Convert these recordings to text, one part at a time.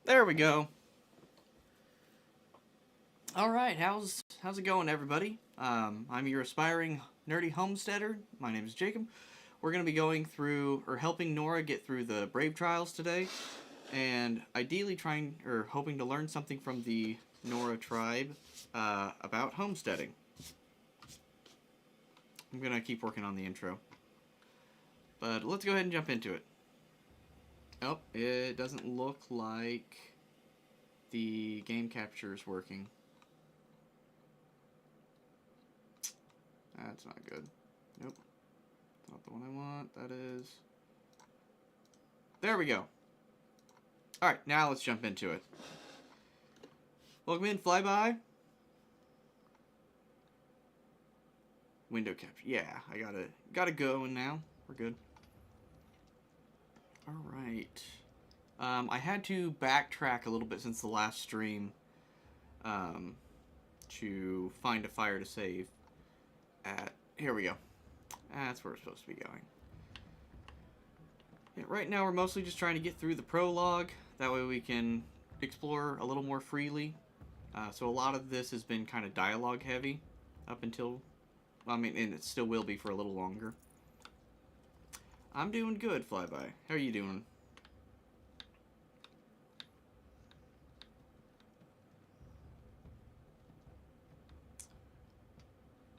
There we go. All right, how's it going, everybody? I'm your aspiring nerdy homesteader. My name is Jacob. We're going to be going through or helping Nora get through the Brave Trials today, and ideally trying or hoping to learn something from the Nora tribe about homesteading. I'm going to keep working on the intro, but let's go ahead and jump into it. Oh, it doesn't look like the game capture is working. That's not good. Nope. Not the one I want. That is... There we go. Alright, now let's jump into it. Welcome in, Flyby. Window capture. Yeah, I gotta go now. We're good. Alright. I had to backtrack a little bit since the last stream to find a fire to save. Here we go. That's where we're supposed to be going. Yeah, right now we're mostly just trying to get through the prologue. That way we can explore a little more freely. So a lot of this has been kind of dialogue heavy up until... I mean, and it still will be for a little longer. I'm doing good, Flyby. How are you doing?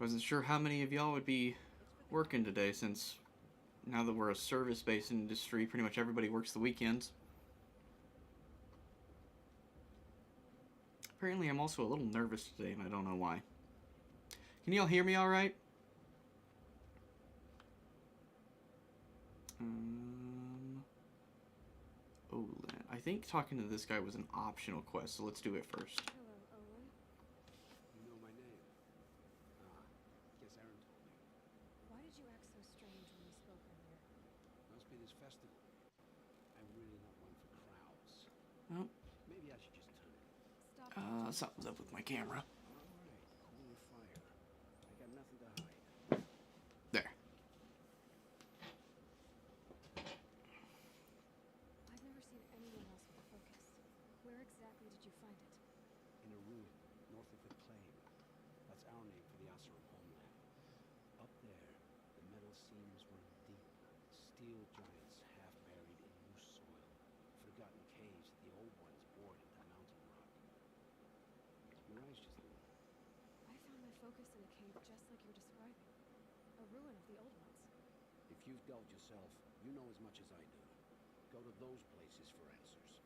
Wasn't sure how many of y'all would be working today, since now that we're a service-based industry, pretty much everybody works the weekends. Apparently I'm also a little nervous today, and I don't know why. Can y'all hear me alright? Oh, I think talking to this guy was an optional quest, so let's do it first. Hello, Aloy. You know my name? Guess Aaron told me. Why did you act so strange when you spoke earlier? Must be this festival. I'm really not one for crowds. Oh. Maybe I should just turn it. Stop. Something's up with my camera. Alright, cool your fire. I got nothing to hide. There. I've never seen anyone else with a focus. Where exactly did you find it? In a ruin, north of the claim. That's our name for the Asuran homeland. Up there, the metal seams run deep. Steel giants half buried in loose soil. Forgotten caves that the old ones bored into mountain rock. Your eyes just lit. I found my focus in a cave just like you're describing. A ruin of the old ones. If you've delved yourself, you know as much as I do. Go to those places for answers.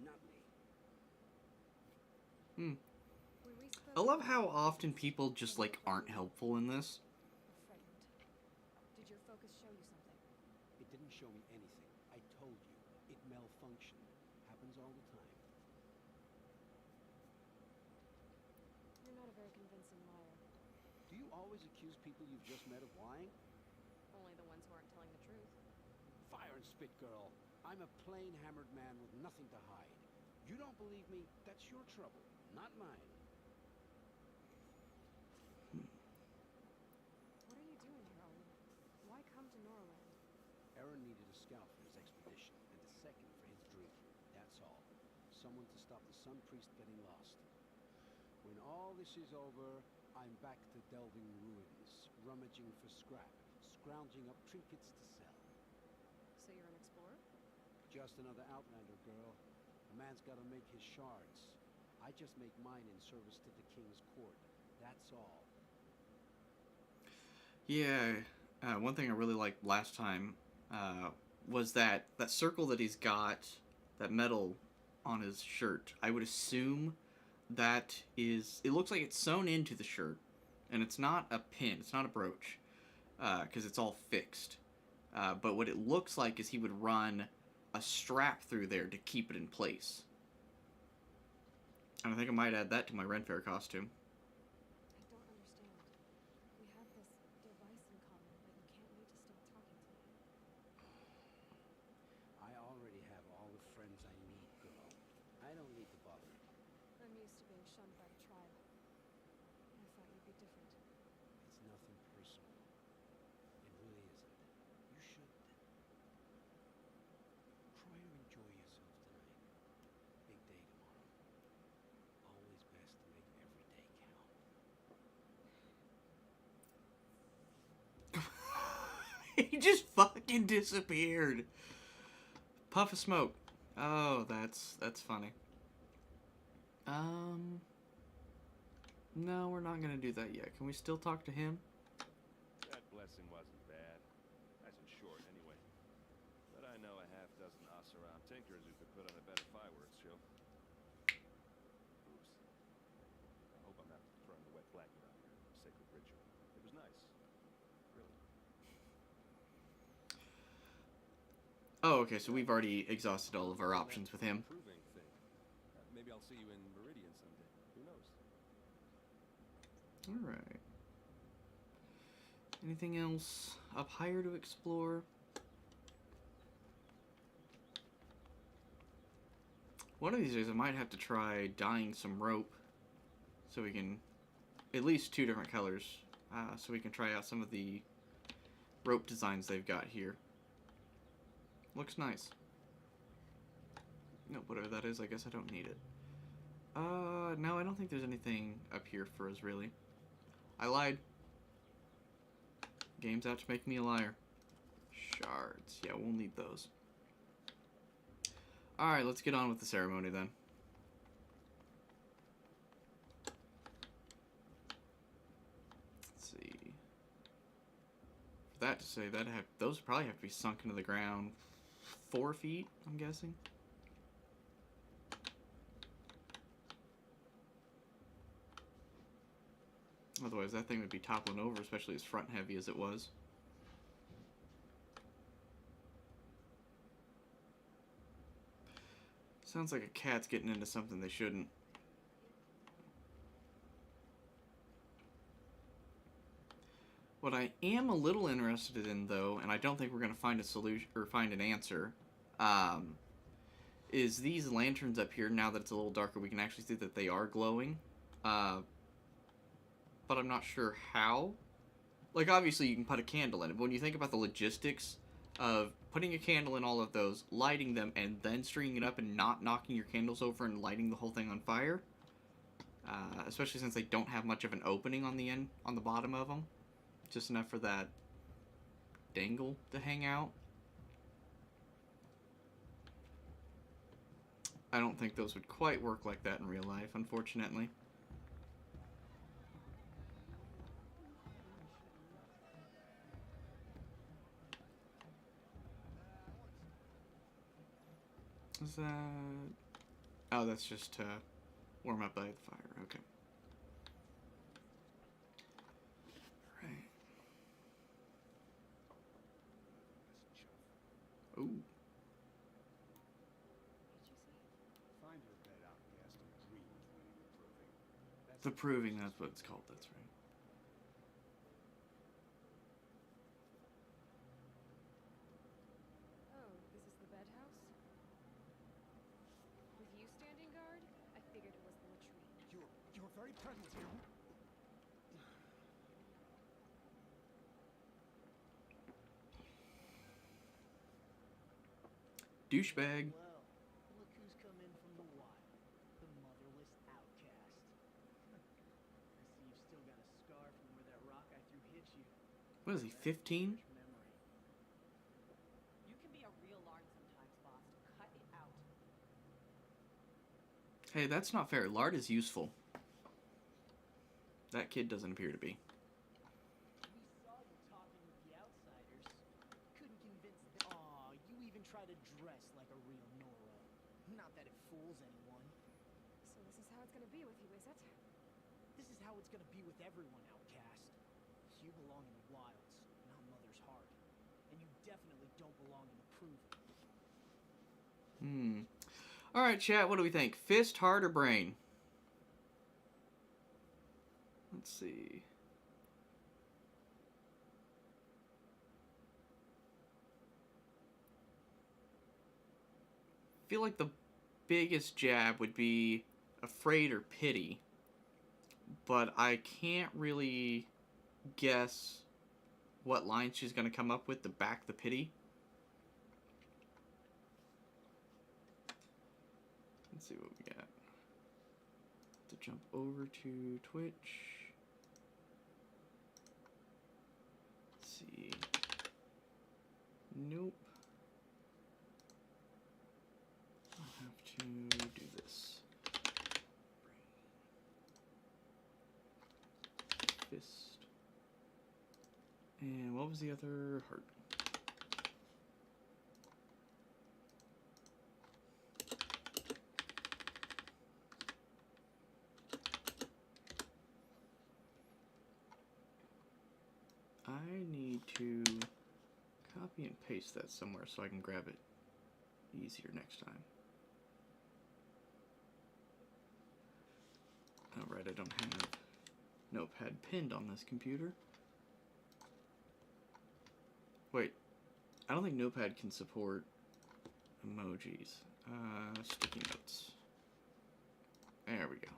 Not me. When we spoke, I love how often people just, like, aren't helpful in this. were frightened. Did your focus show you something? It didn't show me anything. I told you. It malfunctioned. Happens all the time. You're not a very convincing liar. Do you always accuse people you've just met of lying? Only the ones who aren't telling the truth. Fire and spit, girl. I'm a plain hammered man with nothing to hide. You don't believe me? That's your trouble, not mine. What are you doing here, Aloy? Why come to Noraland? Aaron needed a scout for his expedition, and a second for his dream. That's all. Someone to stop the Sun Priest getting lost. When all this is over, I'm back to delving ruins, rummaging for scrap, scrounging up trinkets to sell. So you're an explorer? Just another Outlander, girl. A man's gotta make his shards. I just make mine in service to the king's court. That's all. Yeah, one thing I really liked last time was that circle that he's got, that metal on his shirt. I would assume that is... It looks like it's sewn into the shirt, and it's not a pin, it's not a brooch, because it's all fixed. But what it looks like is he would run a strap through there to keep it in place. And I think I might add that to my Ren Fair costume. I don't understand. We have this device in common, but you can't wait to start talking to me. I already have all the friends I need, girl. I don't need to bother. I'm used to being shunned by the tribe. I thought you'd be different. It's nothing personal. It really isn't. You should try to enjoy yourself tonight. He just fucking disappeared. Puff of smoke. Oh, that's funny. No, we're not gonna do that yet. Can we still talk to him? That blessing wasn't bad. Nice and short, anyway. But I know a half-dozen Oseram tinkers who could put on a better fireworks show. Oops. I hope I'm not throwing the wet blanket on your sacred ritual. It was nice. Really. Oh, okay, so we've already exhausted all of our options with him. Proving thing. Maybe I'll see you in Meridian someday. Who knows? Alright. Anything else up higher to explore? One of these days I might have to try dyeing some rope so we can, at least 2 different colors, so we can try out some of the rope designs they've got here. Looks nice. Nope, whatever that is, I guess I don't need it. No, I don't think there's anything up here for us, really. I lied. Game's out to make me a liar. Shards. Yeah, we'll need those. Alright, let's get on with the ceremony then. Let's see. For that to say, those probably have to be sunk into the ground 4 feet, I'm guessing. Otherwise, that thing would be toppling over, especially as front heavy as it was. Sounds like a cat's getting into something they shouldn't. What I am a little interested in, though, and I don't think we're going to find a solution or find an answer, is these lanterns up here. Now that it's a little darker, we can actually see that they are glowing. But I'm not sure how. Like, obviously you can put a candle in it, but when you think about the logistics of putting a candle in all of those, lighting them, and then stringing it up and not knocking your candles over and lighting the whole thing on fire, especially since they don't have much of an opening on the end, on the bottom of them, just enough for that dangle to hang out. I don't think those would quite work like that in real life, unfortunately. Is that... Oh, that's just to warm up by the fire. Okay. Right. Ooh. What did you say? Find your bed, outcast, and dream of winning the proving. The Proving, that's what it's called, that's right. Oh, this is the bed house? With you standing guard, I figured it was the latrine. You're very present here. Douchebag. Well, look who's come in from the wild. The motherless outcast. I see you've still got a scar from where that rock I threw hit you. What is he, 15? Memory. You can be a real lard sometimes, boss. Cut it out. Hey, that's not fair. Lard is useful. That kid doesn't appear to be. We saw you talking with the outsiders. Couldn't convince them. Aw, you even try to dress like a real Nora. Not that it fools anyone. So this is how it's gonna be with you, is it? This is how it's gonna be with everyone, outcast. You belong in the wilds, not Mother's Heart. And you definitely don't belong in the Proving. Alright, chat, what do we think? Fist, heart, or brain? Let's see. I feel like the biggest jab would be afraid or pity, but I can't really guess what line she's going to come up with to back the pity. Let's see what we got. To jump over to Twitch. Let's see. Nope. I'll have to do this. Fist. And what was the other heart? I need to copy and paste that somewhere so I can grab it easier next time. Alright, I don't have Notepad pinned on this computer. Wait, I don't think Notepad can support emojis. Sticky notes. There we go.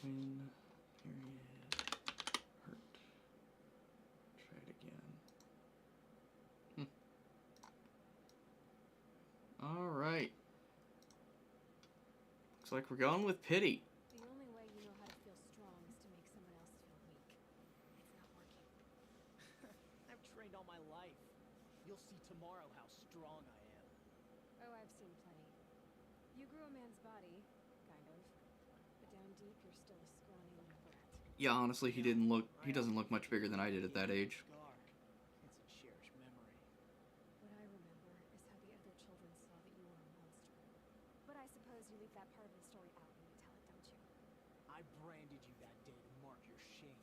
Win, period, hurt. Try it again. Alright. Looks like we're going with pity. The only way you know how to feel strong is to make someone else feel weak. It's not working. I've trained all my life. You'll see tomorrow how strong I am. Oh, I've seen plenty. You grew a man's body, kind of. But down deep, you're still a scrawny little brat. Yeah, honestly, he doesn't look much bigger than I did at that age. Scar. It's a cherished memory. What I remember is how the other children saw that you were a monster. But I suppose you leave that part of the story out when you tell it, don't you? I branded you that day to mark your shame.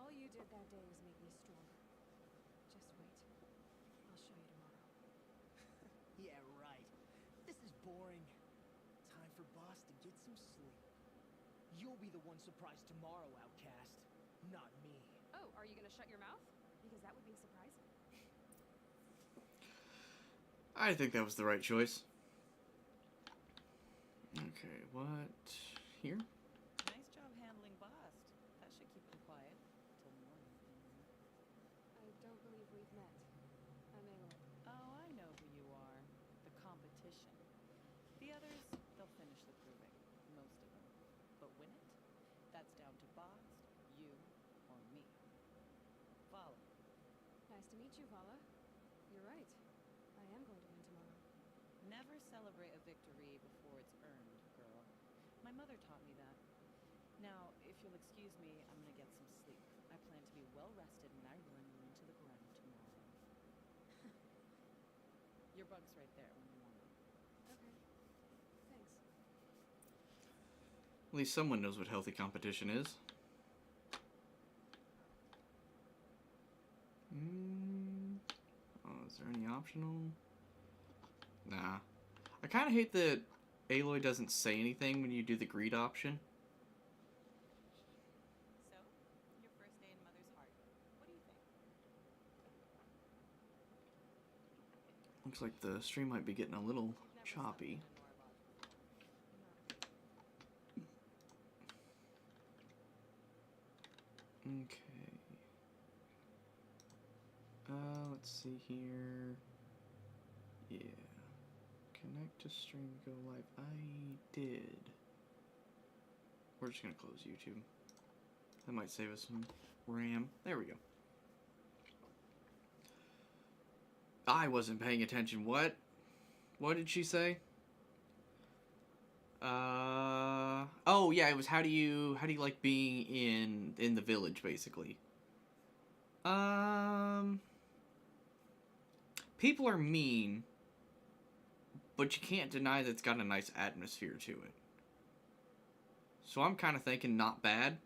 All you did that day was make me stronger. Just wait. I'll show you tomorrow. Yeah, right. This is boring. Time for Boss to get some sleep. You'll be the one surprised tomorrow, outcast. Not me. Oh, are you gonna shut your mouth? Because that would be surprising. I think that was the right choice. Okay, what? Here? Nice job handling Bast. That should keep him quiet till morning. I don't believe we've met. I'm Aloy. Oh, I know who you are. The competition. The others, they'll finish the proving. Most of them. But win it? That's down to Bast, you, or me. Follow. Nice to meet you, Vala. You're right. I am going to win tomorrow. Never celebrate a victory before it's earned, girl. My mother taught me that. Now, if you'll excuse me, I'm gonna get some sleep. I plan to be well rested when I run you into the ground tomorrow. Your bunk's right there when you want it. Okay. Thanks. At least someone knows what healthy competition is. Oh, is there any optional? Nah. I kind of hate that Aloy doesn't say anything when you do the greed option. So, your first day in Mother's Heart. What do you think? Looks like the stream might be getting a little Never choppy. slept in a Nora lodge before. Okay. Let's see here. Yeah. Connect to stream, go live. I did. We're just gonna close YouTube. That might save us some RAM. There we go. I wasn't paying attention. What? What did she say? Oh yeah, it was how do you like being in the village, basically. People are mean, but you can't deny that it's got a nice atmosphere to it. So I'm kind of thinking not bad.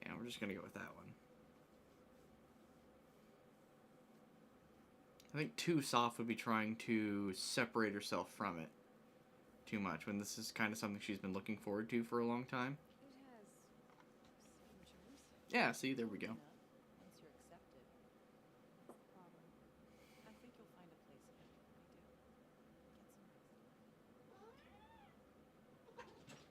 Yeah, we're just gonna go with that one. I think too soft would be trying to separate herself from it too much, when this is kind of something she's been looking forward to for a long time. It has some germs. Yeah, see, there we go. Enough, once you're accepted. That's the problem. I think you'll find a place again. I do. Get some rest.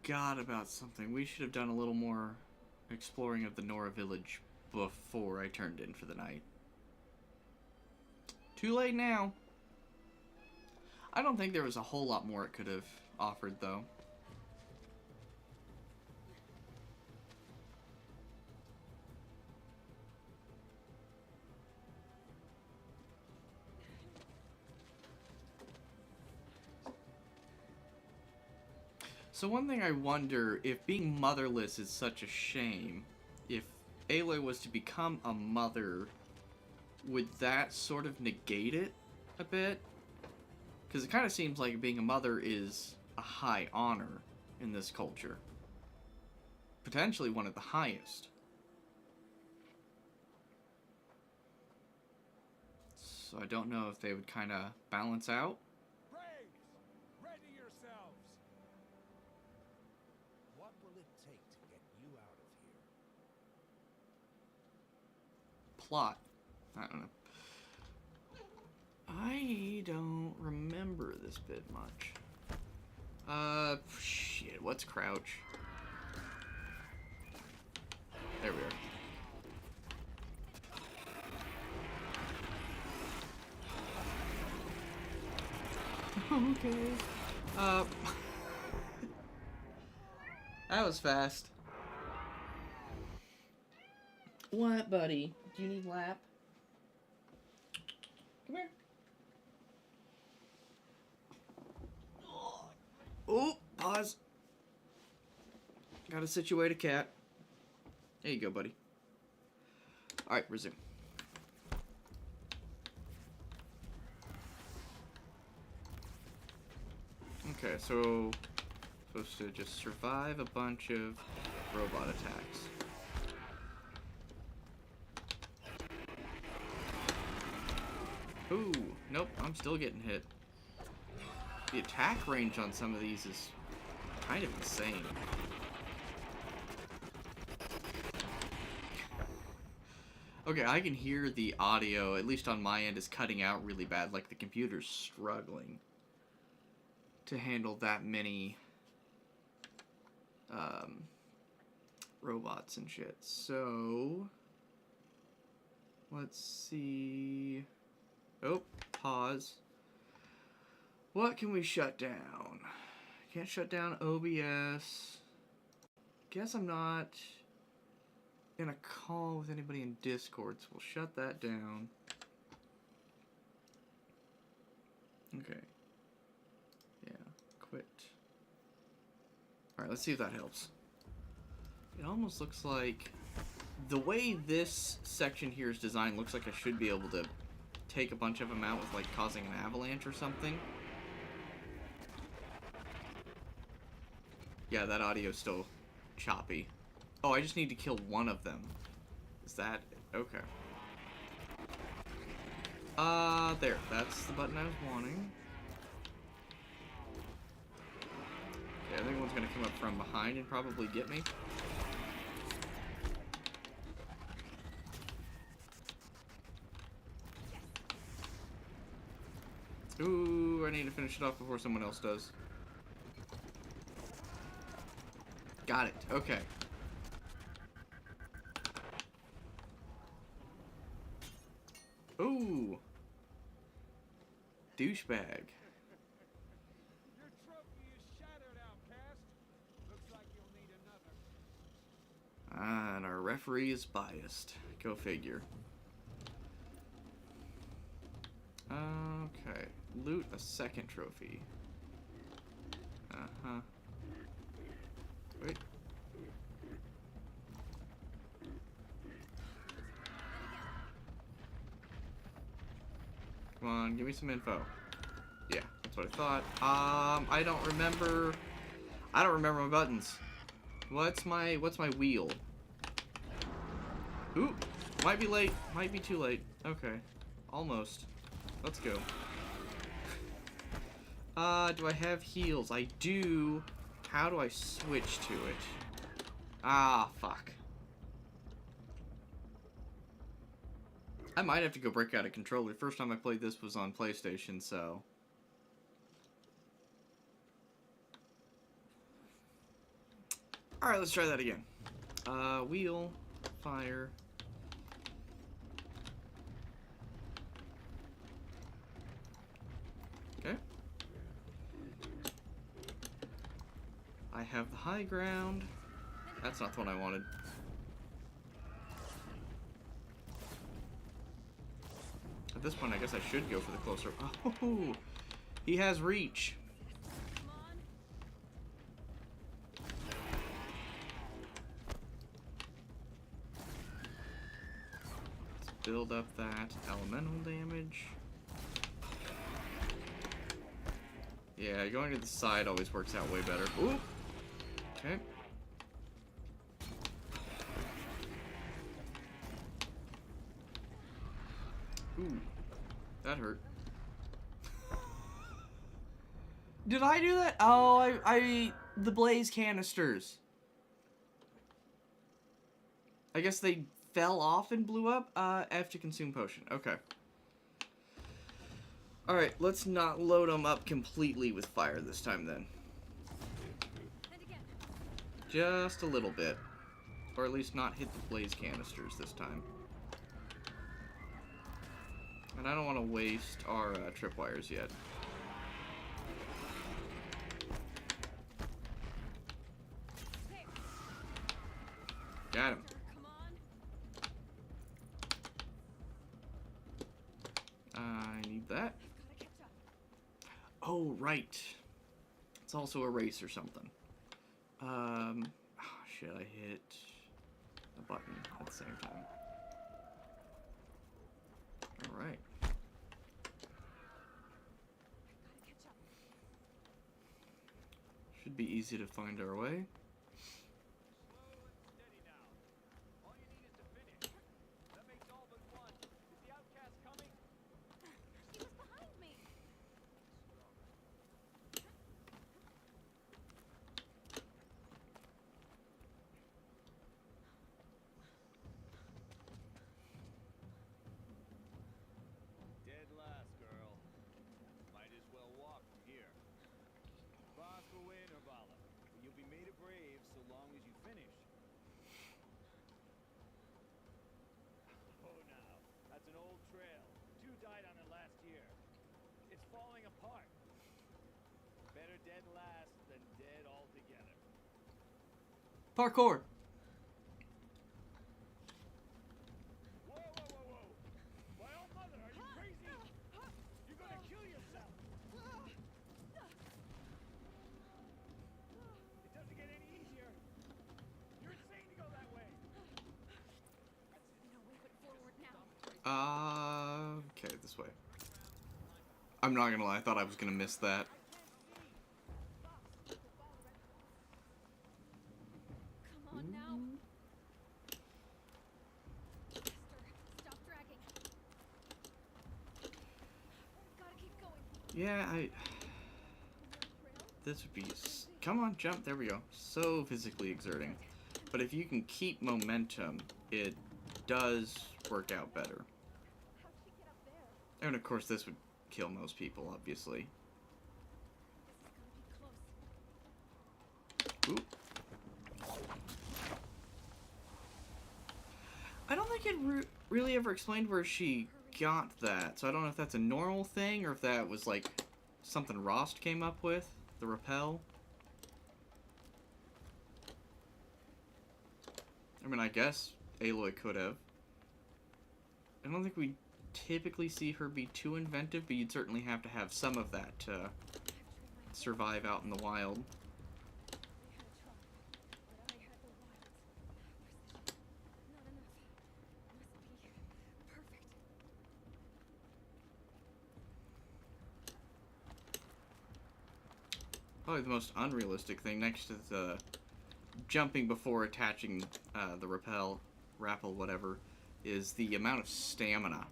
forgot about something. We should have done a little more exploring of the Nora village before I turned in for the night. Too late now. I don't think there was a whole lot more it could have offered, though. So one thing I wonder, if being motherless is such a shame, if Aloy was to become a mother, would that sort of negate it a bit? Because it kind of seems like being a mother is a high honor in this culture. Potentially one of the highest. So I don't know if they would kind of balance out. Braves, ready yourselves. What will it take to get you out of here? Plot. I don't know. I don't remember this bit much. Shit, what's crouch? There we are. Okay. That was fast. What, buddy? Do you need lap? Come here. Oh, pause. Gotta situate a cat. There you go, buddy. Alright, resume. Okay, so supposed to just survive a bunch of robot attacks. Ooh, nope, I'm still getting hit. The attack range on some of these is kind of insane. Okay, I can hear the audio, at least on my end, is cutting out really bad. Like the computer's struggling to handle that many robots and shit. So, let's see. Oh, pause. What can we shut down? Can't shut down OBS. Guess I'm not in a call with anybody in Discord, so we'll shut that down. Okay. Yeah, quit. Alright, let's see if that helps. It almost looks like the way this section here is designed looks like I should be able to take a bunch of them out with like causing an avalanche or something. Yeah, that audio's still choppy. Oh, I just need to kill one of them. Is that okay? There. That's the button I was wanting. Okay, I think one's gonna come up from behind and probably get me. Ooh, I need to finish it off before someone else does. Got it. Okay. Ooh. Douchebag. Your trophy is shattered, outcast. Looks like you'll need another. Ah, and our referee is biased. Go figure. Okay. Loot a second trophy. Uh-huh. Wait. Come on, give me some info. Yeah, that's what I thought. I don't remember my buttons. What's my wheel? Ooh, might be late, might be too late. Okay, almost. Let's go. Do I have heals? I do. How do I switch to it? Ah, fuck. I might have to go break out a controller. First time I played this was on PlayStation, so. Alright, let's try that again. Wheel, fire. Okay. I have the high ground. That's not the one I wanted. At this point, I guess I should go for the closer. Oh, he has reach. Come on. Let's build up that elemental damage. Yeah, going to the side always works out way better. Ooh. Okay. Ooh. That hurt. Did I do that? Oh, the blaze canisters. I guess they fell off and blew up. F to consume potion. Okay. Alright, let's not load them up completely with fire this time then. And again. Just a little bit. Or at least not hit the blaze canisters this time. And I don't want to waste our tripwires yet. There. Got him. Come on. I need that. Gotta catch up. Oh, right. It's also a race or something. Oh, shit, I hit a button at the same time. Alright. Gotta catch up. Should be easy to find our way. Slow and steady now. All you need is to finish. That makes all but one. Is the outcast coming? He was behind me. Dead last, girl. Might as well walk from here. Boss will win, Herbala. But you'll be made a brave so long as you finish. Oh, now. That's an old trail. 2 died on it last year. It's falling apart. Better dead last than dead altogether. Parkour! Whoa, whoa, whoa, whoa! My own mother, are you crazy? You're gonna kill yourself! It doesn't get any easier. You're insane to go that way. No way but forward now. Okay, this way. I'm not gonna lie, I thought I was gonna miss that. Come on now. Faster. Stop dragging. Gotta keep going. Yeah, Trail? this would be... Come on, jump, there we go. So physically exerting. But if you can keep momentum, it does work out better. How'd she get up there? And of course this would kill most people, obviously. This is gonna be close. Ooh. I don't think it really ever explained where she got that, so I don't know if that's a normal thing or if that was like something Rost came up with, the rappel. I mean, I guess Aloy could have. I don't think we typically see her be too inventive, but you'd certainly have to have some of that to survive out in the wild. I had the wilds. Not enough. Must be perfect. Probably the most unrealistic thing next to the jumping before attaching the rappel, whatever, is the amount of stamina.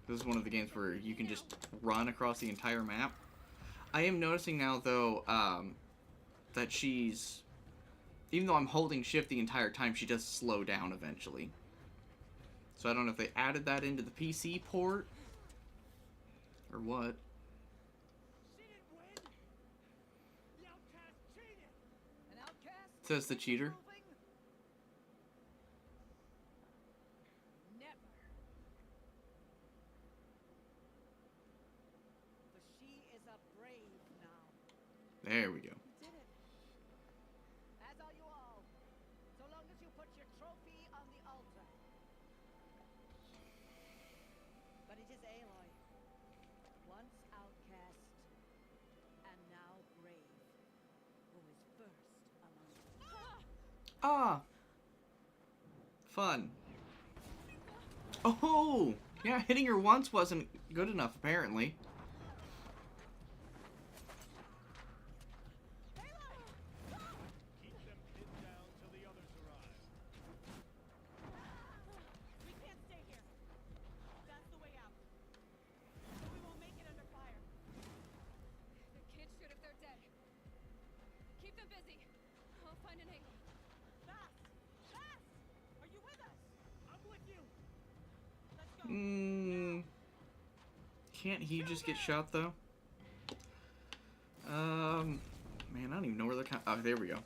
This is one of the games where you can just run across the entire map. I am noticing now, though, that she's... Even though I'm holding shift the entire time, she does slow down eventually. So I don't know if they added that into the PC port, or what. She didn't win. The outcast cheated. An outcast? Says the cheater. Never. But she is a brave now. There we go. You did it. As are you all. So long as you put your trophy on the altar. But it is Aloy. Once outcast, and now brave, who is first among us. Ah! Fun. Oh! Yeah, hitting her once wasn't good enough, apparently. Keep them pinned down till the others arrive. We can't stay here. That's the way out. So we won't make it under fire. They can't shoot if they're dead. Keep them busy. I'll find an angle. Fast! Fast! Are you with us? I'm with you. Let's go. Can't he just get shot, though? Man, I don't even know where they're coming. Oh, there we go. Too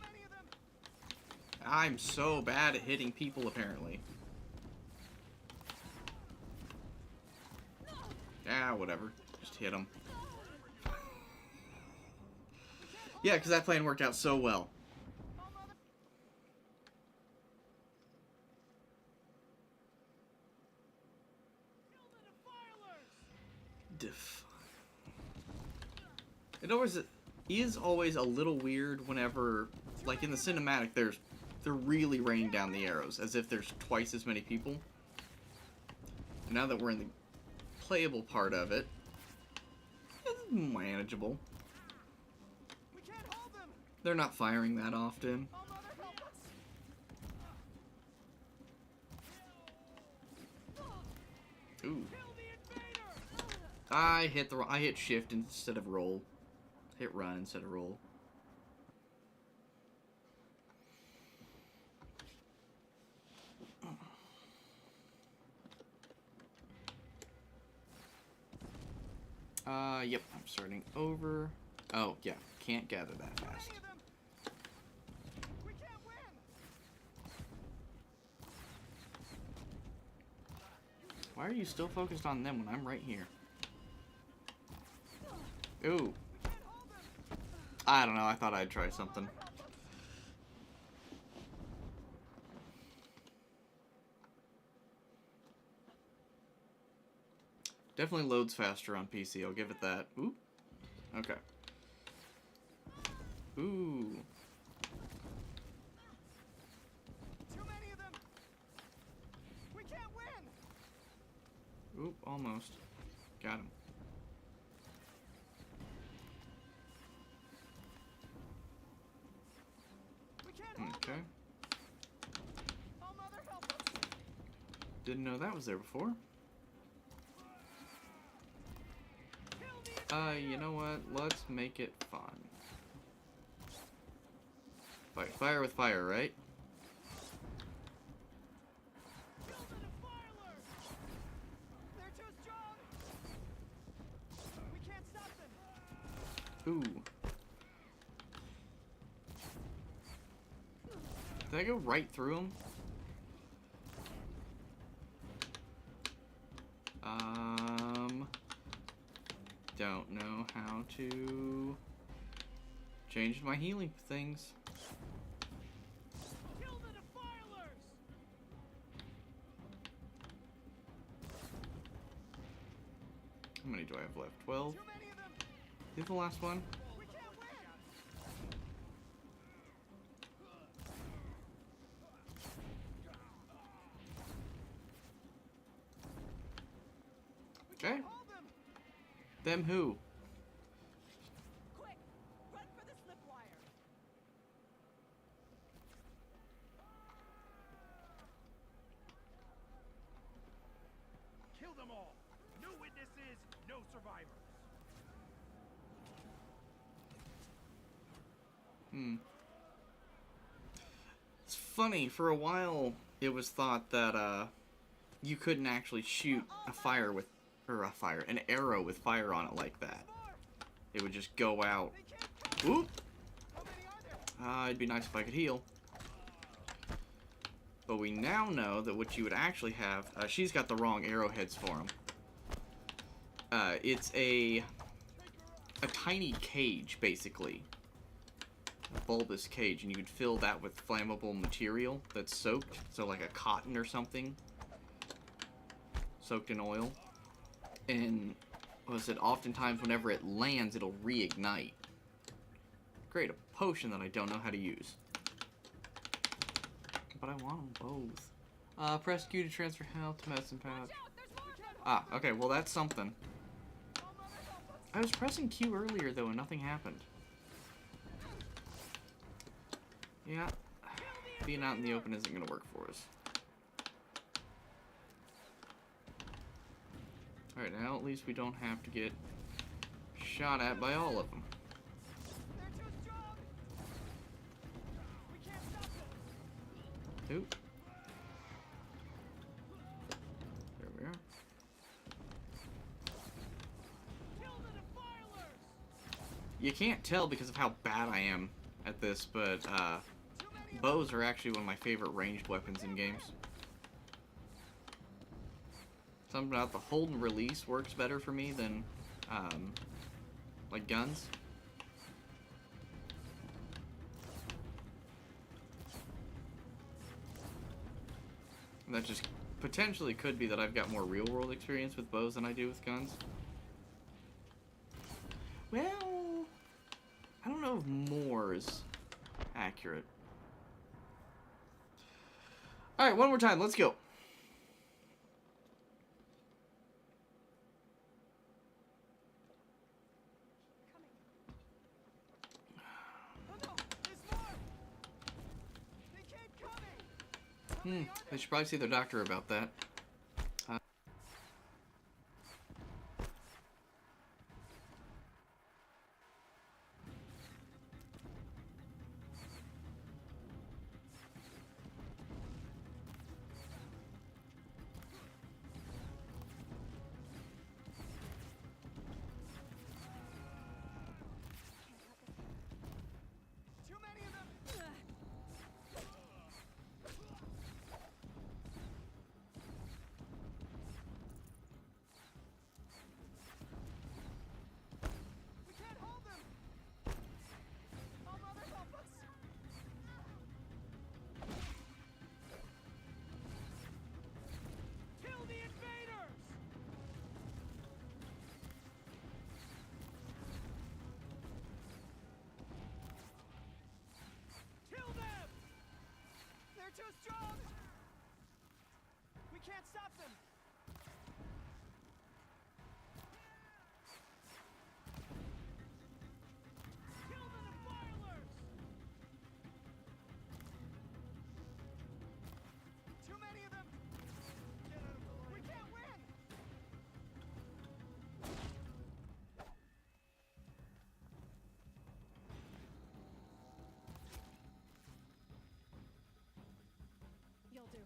many of them. I'm so bad at hitting people, apparently. Ah, whatever. Just hit them. Yeah, because that plan worked out so well. It always is always a little weird whenever, like in the cinematic, they're really raining down the arrows as if there's twice as many people. And now that we're in the playable part of it, it's manageable. We can't hold them. They're not firing that often. Oh, mother, help us. Ooh. Kill the invader. I hit shift instead of roll. Hit run instead of roll. Yep, I'm starting over. Oh, yeah, can't gather that fast. Many of them. We can't win. Why are you still focused on them when I'm right here? Ooh. I don't know, I thought I'd try something. Definitely loads faster on PC, I'll give it that. Ooh. Okay. Ooh. Too many of them. We can't win. Oop, almost. Got him. We can't hold Okay. them. Oh, mother, help us. Didn't know that was there before. Kill the You know what? Let's make it fun. Fight fire with fire, right? Kill the defilers. They're too strong. We can't stop them. Ooh. Did I go right through him? Don't know how to change my healing things. Kill the defilers. How many do I have left? 12? Too many of them. Is the last one? We can't win. Okay. Hold them. Them who? Quick! Run for the slip wire! Kill them all. No witnesses, no survivors. It's funny, for a while it was thought that you couldn't actually shoot a fire with an arrow with fire on it like that. It would just go out. Oop! It'd be nice if I could heal. But we now know that what you would actually have... she's got the wrong arrowheads for him. It's a tiny cage, basically. A bulbous cage, and you could fill that with flammable material that's soaked. So like a cotton or something. Soaked in oil. And, what was it, oftentimes whenever it lands, it'll reignite. Create a potion that I don't know how to use. But I want them both. Press Q to transfer health to medicine pouch. Ah, okay, well that's something. I was pressing Q earlier though and nothing happened. Yeah, being out in the open isn't gonna work for us. Alright, now at least we don't have to get shot at by all of them. Oop. There we are. You can't tell because of how bad I am at this, but bows are actually one of my favorite ranged weapons in games. Something about the hold and release works better for me than like guns. And that just potentially could be that I've got more real world experience with bows than I do with guns. Well, I don't know if more is accurate. Alright, one more time, let's go. They should probably see their doctor about that. They're too strong! We can't stop them! Kill the defilers! Too many of them! Get out of the way! We can't win! You'll do.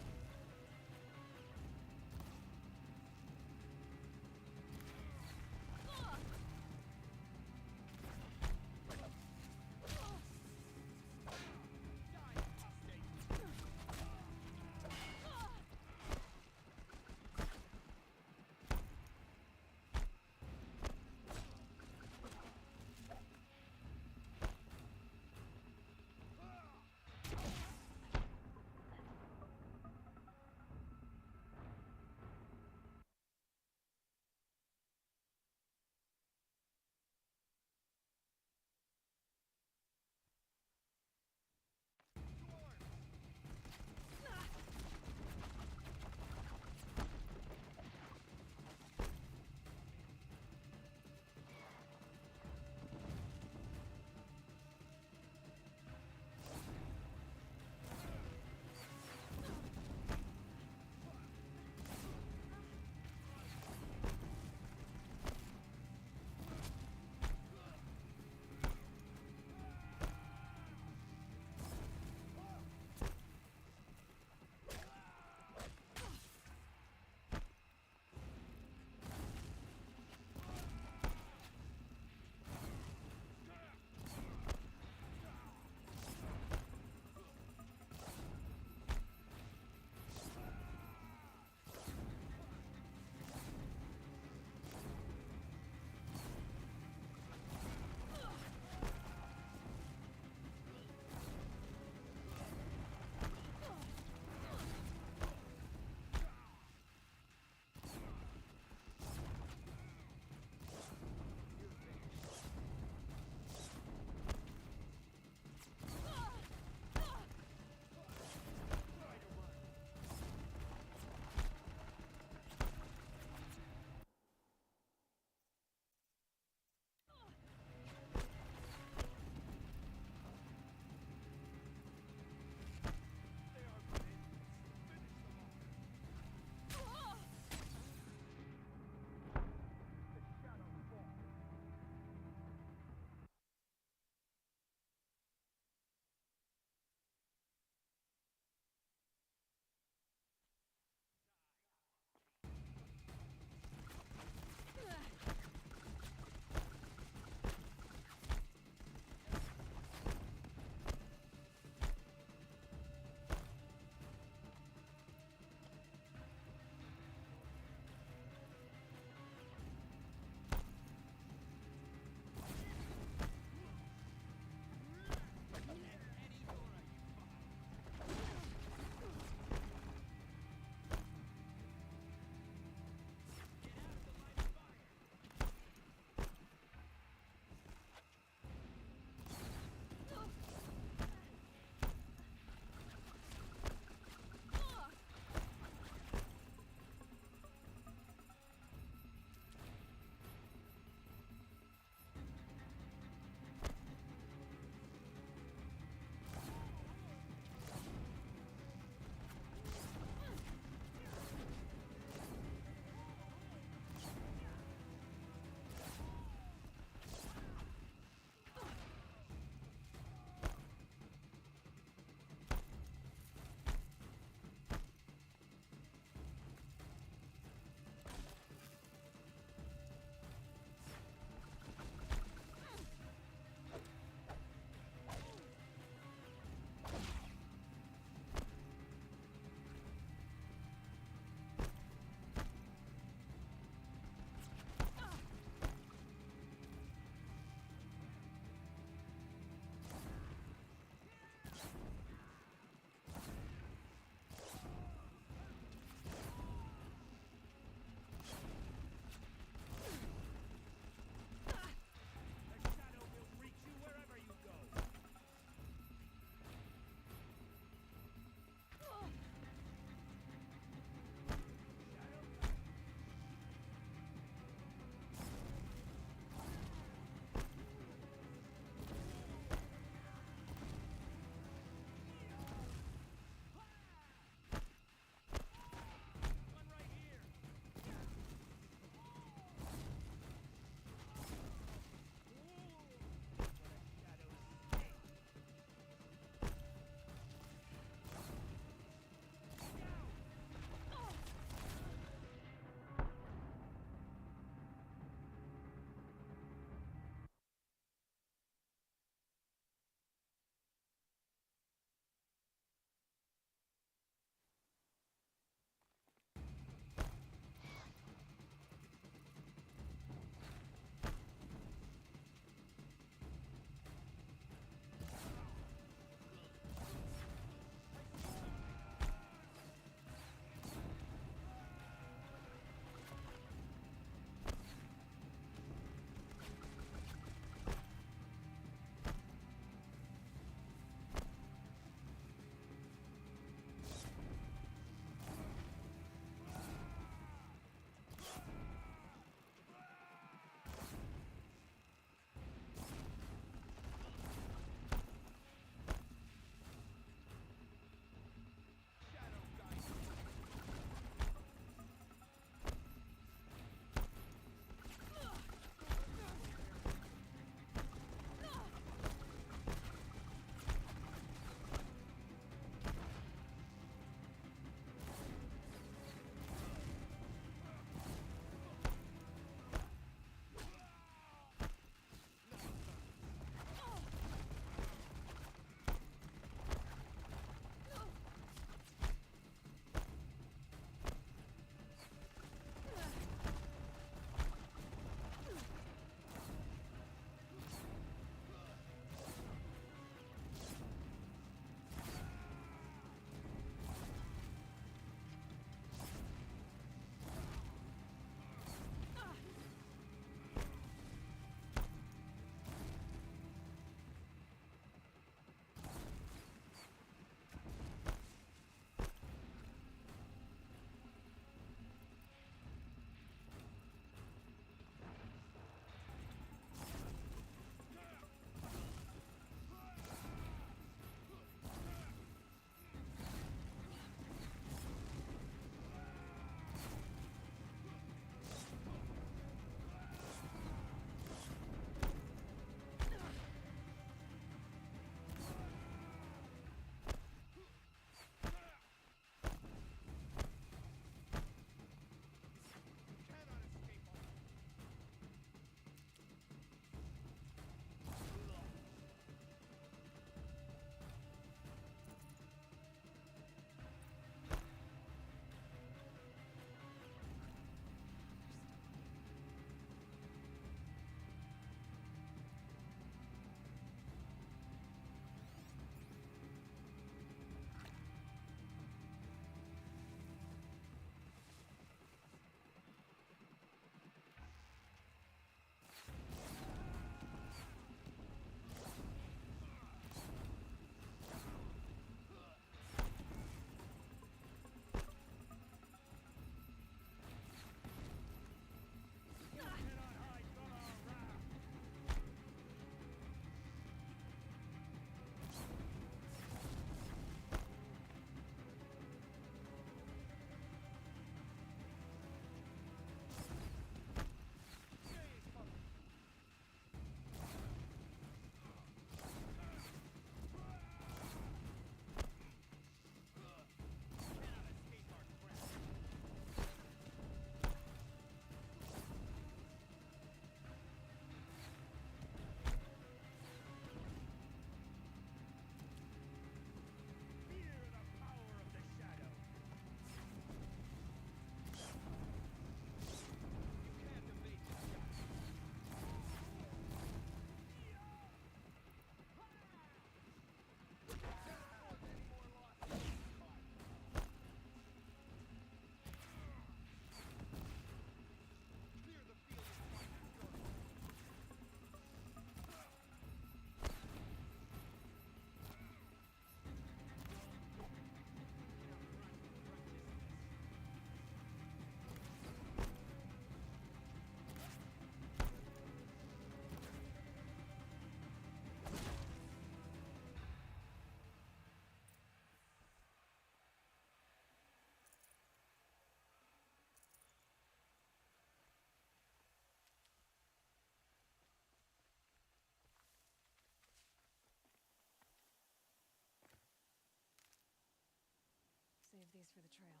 these for the trail.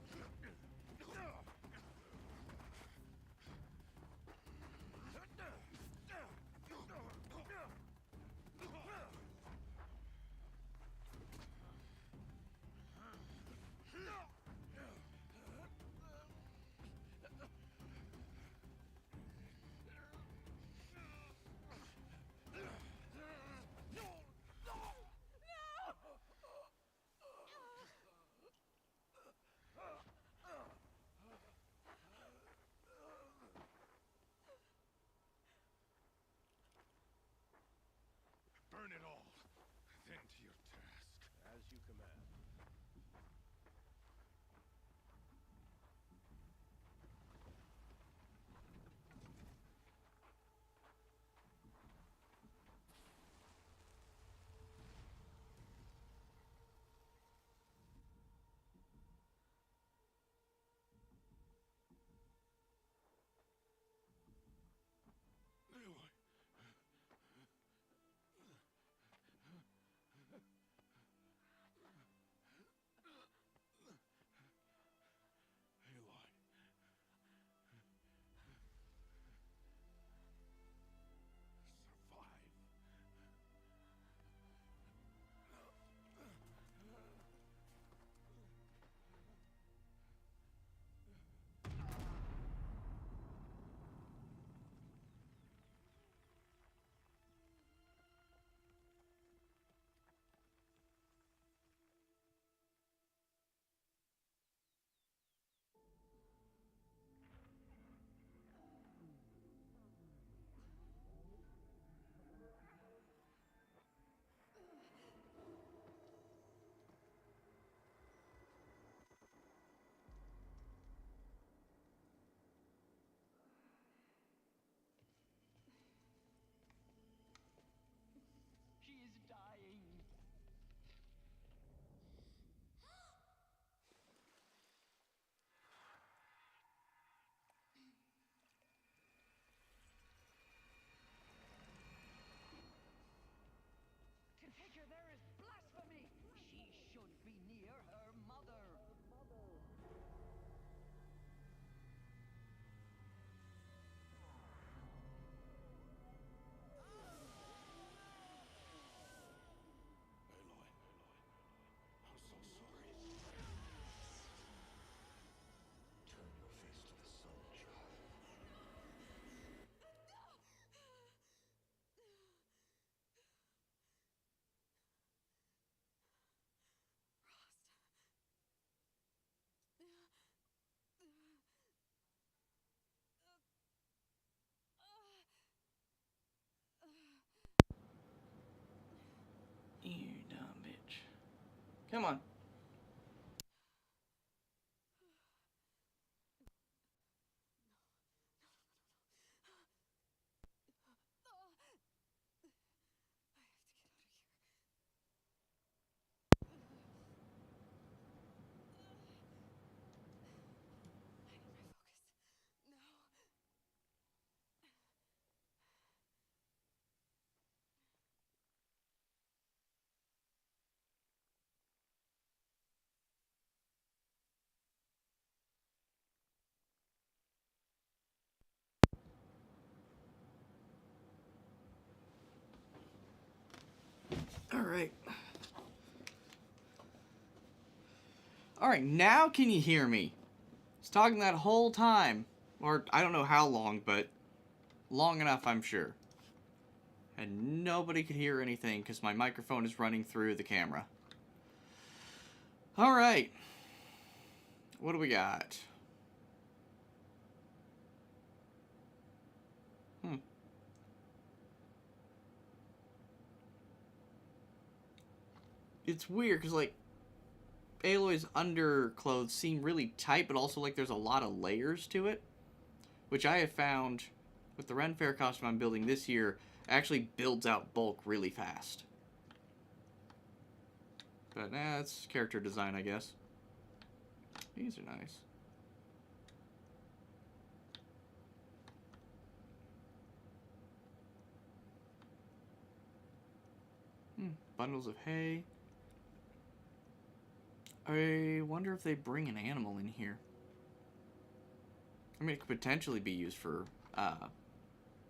Turn your face to the sun, child. Burn it all, then to your task. As you command. Aloy. Come on. Alright. Alright, now can you hear me? I was talking that whole time. Or, I don't know how long, but long enough, I'm sure. And nobody could hear anything because my microphone is running through the camera. Alright. What do we got? It's weird because, like, Aloy's underclothes seem really tight, but also, like, there's a lot of layers to it. Which I have found with the Ren Fair costume I'm building this year, actually builds out bulk really fast. But, that's character design, I guess. These are nice. Bundles of hay. I wonder if they bring an animal in here. I mean, it could potentially be used for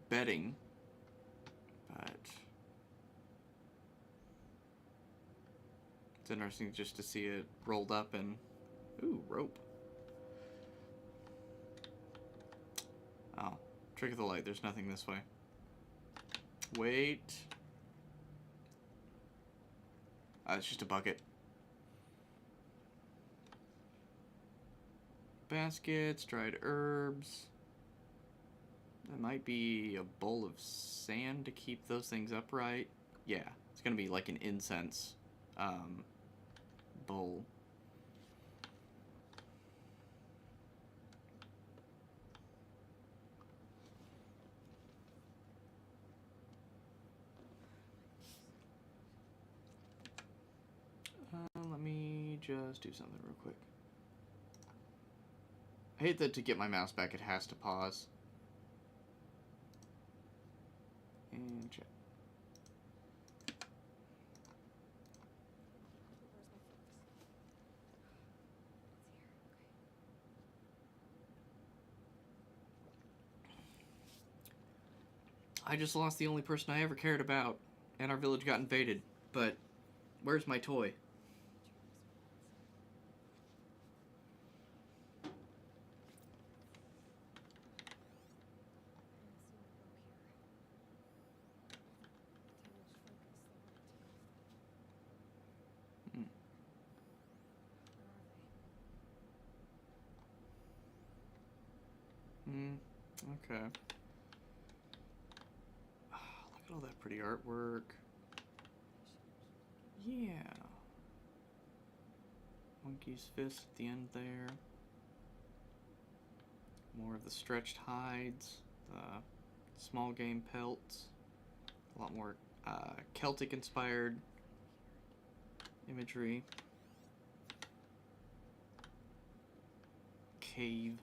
bedding, but it's interesting just to see it rolled up and, ooh, rope. Oh, trick of the light, there's nothing this way. Wait. It's just a bucket. Baskets, dried herbs. That might be a bowl of sand to keep those things upright. Yeah, it's gonna be like an incense bowl. Let me just do something real quick. I hate that to get my mouse back it has to pause. And check. I just lost the only person I ever cared about, and our village got invaded. But where's my toy? Okay. Look at all that pretty artwork. Yeah. Monkey's fist at the end there. More of the stretched hides. The small game pelts. A lot more Celtic inspired imagery. Cave.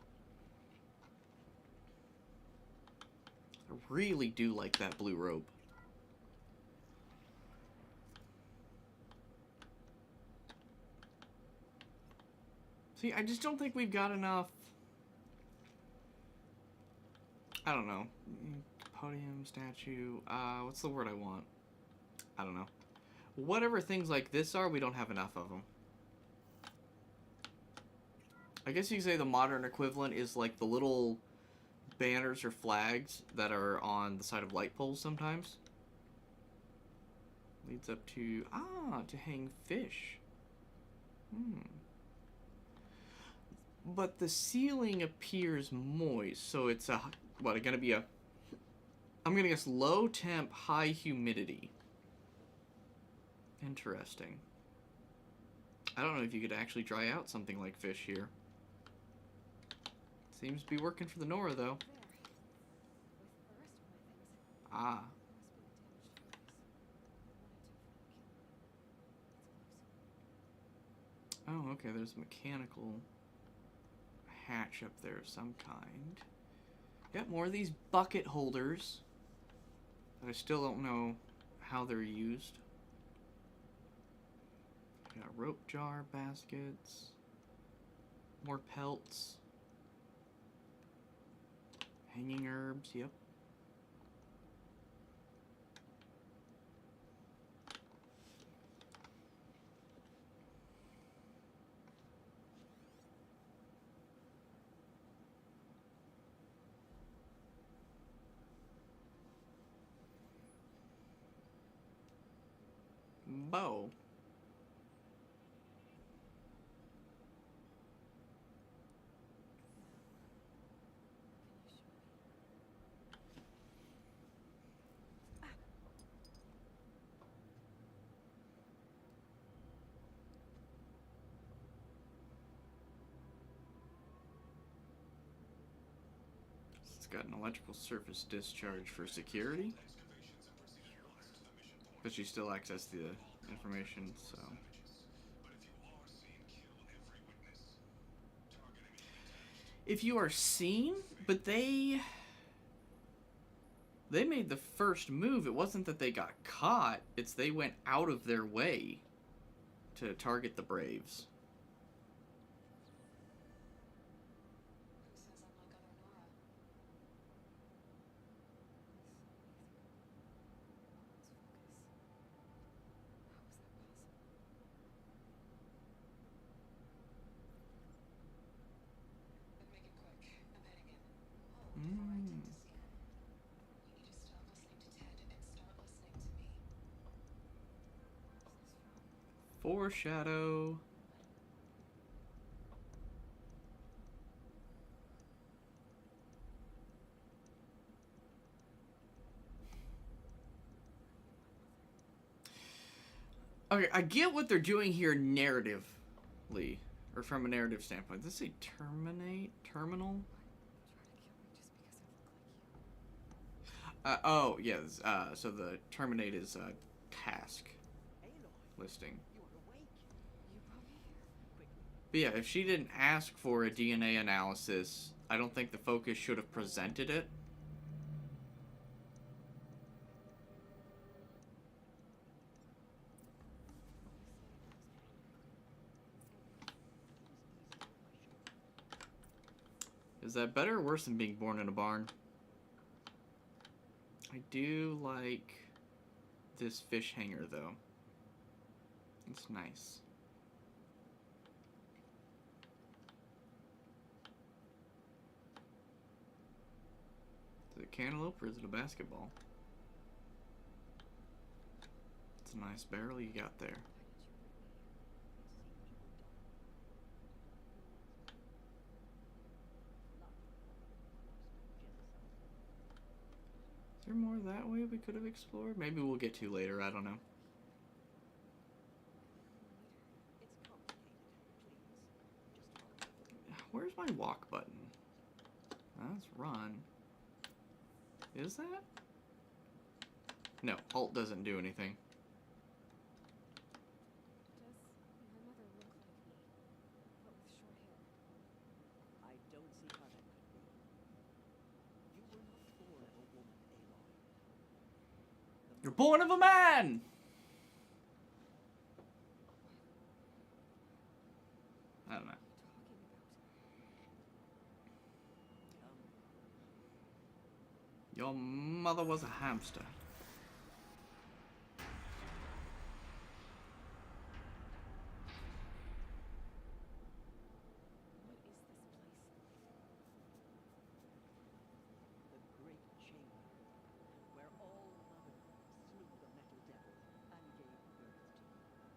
I really do like that blue rope. See, I just don't think we've got enough. I don't know. Podium, statue. What's the word I want? I don't know. Whatever things like this are, we don't have enough of them. I guess you could say the modern equivalent is like the little banners or flags that are on the side of light poles sometimes. Leads up to, to hang fish. But the ceiling appears moist, so it's a, what, gonna be a, I'm gonna guess low temp, high humidity. Interesting. I don't know if you could actually dry out something like fish here. Seems to be working for the Nora, though. There. With the rest of my things. Ah. Must be the damaged focus. The one I took from the killer. It's close. Oh, okay, there's a mechanical hatch up there of some kind. Got more of these bucket holders. But I still don't know how they're used. Got rope jar baskets. More pelts. Hanging herbs, yep. Bow. It's got an electrical surface discharge for security. But she still accessed the information, so. If you are seen, but they made the first move. It wasn't that they got caught, it's they went out of their way to target the Braves. Foreshadow. Okay, I get what they're doing here narratively, or from a narrative standpoint. Does this say terminal? Oh, yes. So the terminate is a task listing. But yeah, if she didn't ask for a DNA analysis, I don't think the focus should have presented it. Is that better or worse than being born in a barn? I do like this fish hanger, though. It's nice. Is it a cantaloupe or is it a basketball? It's a nice barrel you got there. Is there more that way we could have explored? Maybe we'll get to later, I don't know. Where's my walk button? That's run. Is that? No, Alt doesn't do anything. Does your mother look like me, but with short hair? I don't see how that could be. You were not born of a woman, Aloy. You're born of a man! I don't know. Your mother was a hamster. What is this place? The great chamber, where all mother slew the metal devil and gave birth to you.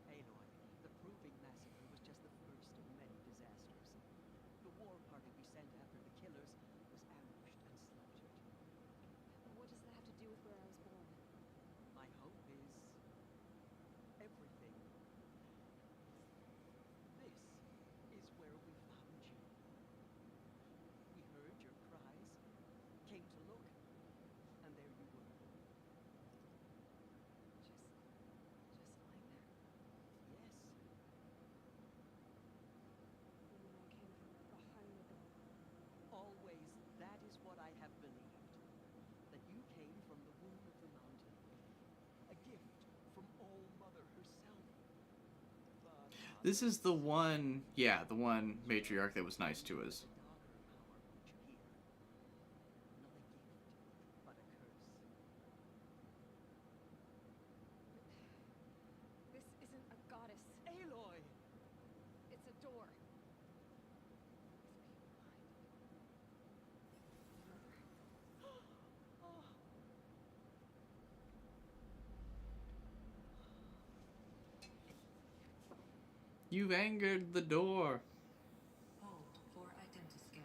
Aloy, the Proving Massacre was just the first of many disasters. The war party we sent after the killers was ambushed and slaughtered. This is the one, yeah, the one matriarch that was nice to us. This isn't a goddess. Aloy! It's a door. You've angered the door. Hold for identity scan.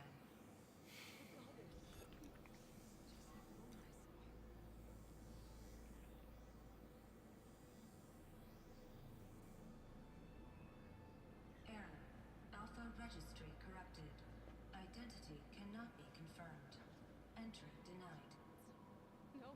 Error. Alpha registry corrupted. Identity cannot be confirmed. Entry denied. No, no.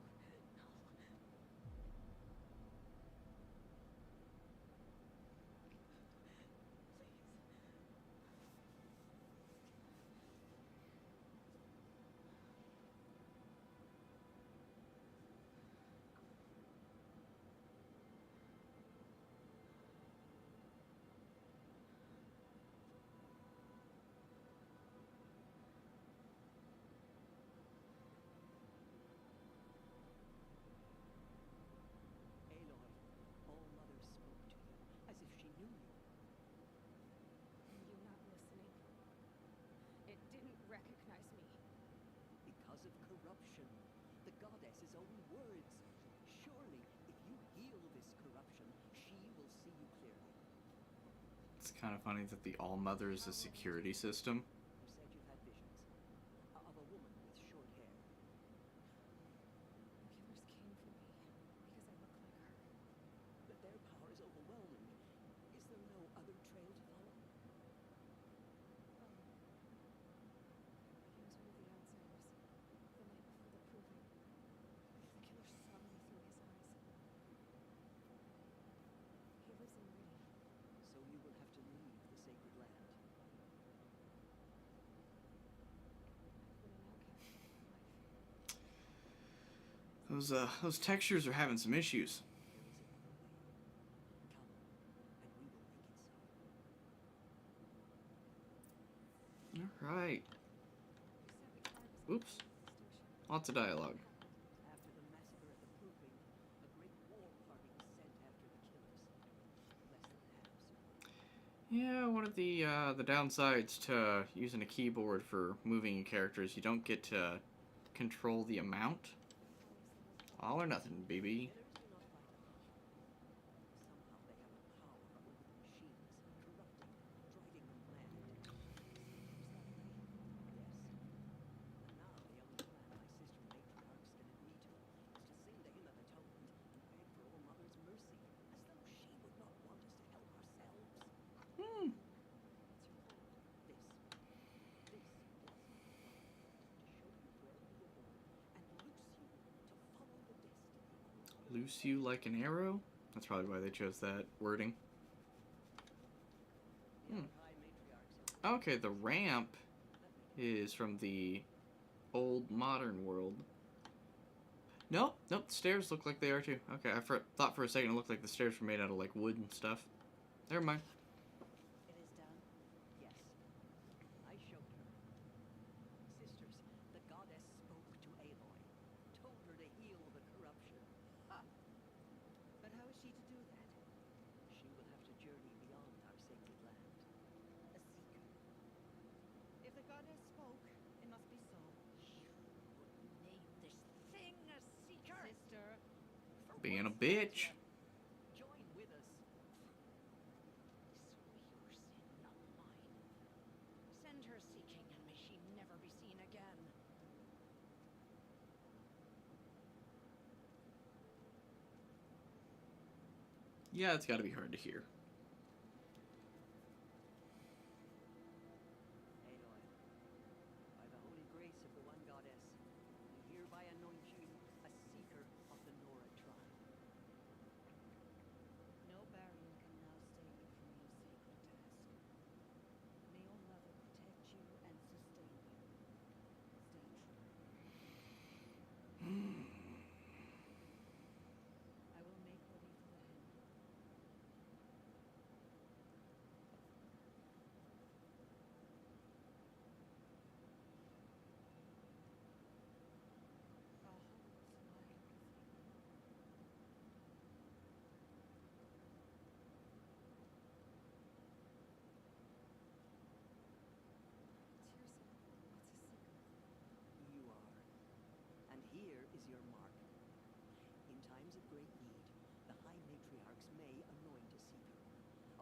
Aloy, All Mother spoke to you as if she knew you. Are you not listening? It didn't recognize me. Because of corruption. The goddess's own words. Surely, if you heal this corruption, she will see you clearly. It's kind of funny that the All Mother is a security system. You said you've had visions. Of a woman with short hair. The killers came for me because I look like her. But their power is overwhelming. Is there no other trail to follow? He was one of the outsiders. The night before the proving. The killer saw me through his eyes. He lives in Meridian. So you will have to leave the sacred land. I've been an outcast all my life. Those textures are having some issues. There is another way. Come, and we will make it so. All right. You said the tribe was Oops. station. Lots of dialogue. After the massacre at the proving, a great war party was sent after the killers. Less than half survived. Yeah, one of the downsides to using a keyboard for moving characters, you don't get to control the amount. All or nothing, baby. Killers do not fight alone. Somehow they have a power over the machines, corrupting them, driving them mad. Yes. And now the only plan my sister matriarchs can agree to is to sing the hymn of atonement and beg for All Mother's mercy, as though she would not want us to help ourselves. Hmm. This was my plan. To show you where you were born and loose you to follow the destiny. Loose you like an arrow? That's probably why they chose that wording. The Hmm. other high matriarchs are Okay, the ramp is from the old modern world. Nope, nope, the stairs look like they are too. Okay, I thought for a second it looked like the stairs were made out of like wood and stuff. Never mind. It is done. Yes. I showed her. Sisters, the goddess spoke to Aloy, told her to heal the corruption. But how is she to do that? She will have to journey beyond our sacred land. A seeker. If the goddess spoke, it must be so. Name this thing a seeker. Sister, For Being a once, bitch. join with us. This will be your sin, not mine. Send her seeking, and may she never be seen again. Yeah, it's gotta be hard to hear. Aloy, by the holy grace of the one goddess, we hereby anoint you a seeker of the Nora tribe. no barrier can now stay you from your sacred task. May your mother protect you and sustain you. Stay true. I will make ready for the hymn.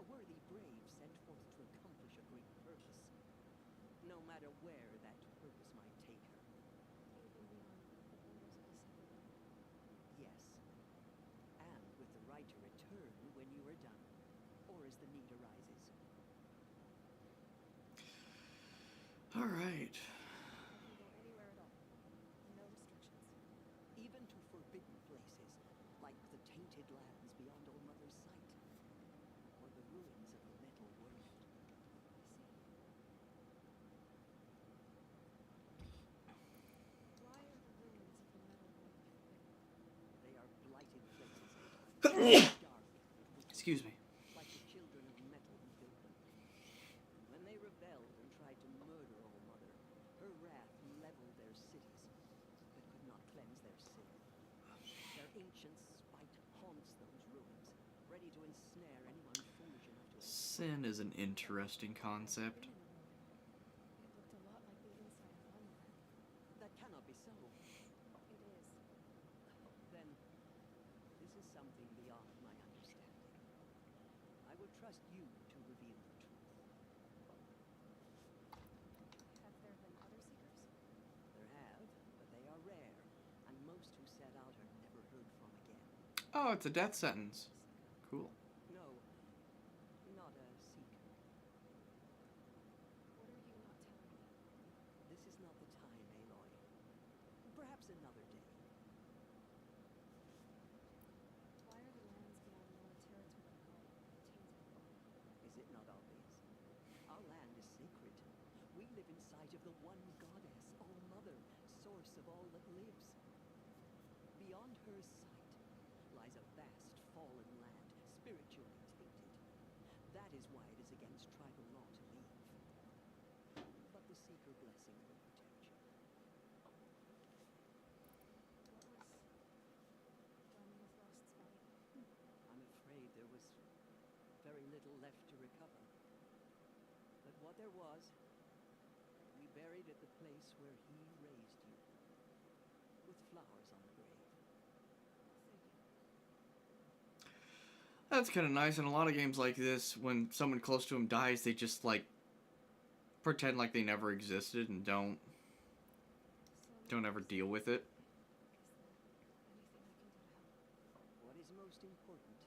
A worthy brave sent forth to accomplish a great purpose. No matter where that purpose might take her. Even beyond the borders of the Settlement. Yes. And with the right to return when you are done, or as the need arises. All right. I can go anywhere at all. No restrictions. Even to forbidden places, like the tainted lands beyond Old Mother's sight, or the ruins of the metal world. I see. Why are the ruins of the metal world forbidden? They are blighted places, Aloy. Dark with wicked, Excuse me. like the children of metal who built them. And when they rebelled and tried to murder Old Mother, her wrath leveled their cities, but could not cleanse their sin. Their ancient spite haunts those ruins, ready to ensnare anyone foolish enough to Sin is an interesting concept. Been in a ruin. It looked a lot like the inside of homeland. That cannot be so. It is. Then, this is something beyond my understanding. I would trust you to reveal the truth. Have there been other seekers? There have, but they are rare, and most who set out are never heard from again. Oh, it's a death sentence. Cool. No, not a seeker. What are you not telling me? This is not the time, Aloy. Perhaps another day. Why are the lands beyond Nora territory called tainted? Is it not obvious? Our land is sacred. We live in sight of the one goddess, All Mother, source of all that lives. Beyond her sight lies a vast fallen land, spiritually tainted. That is why it is against tribal law to leave. But the Seeker blessing will protect you. What was done with Rost's body? I'm afraid there was very little left to recover. But what there was, we buried at the place where he raised you, with flowers on the grave. Thank you. That's kind of nice. In a lot of games like this, when someone close to him dies, they just, like, pretend like they never existed and don't ever deal with it. Is there anything I can do to help? What is most important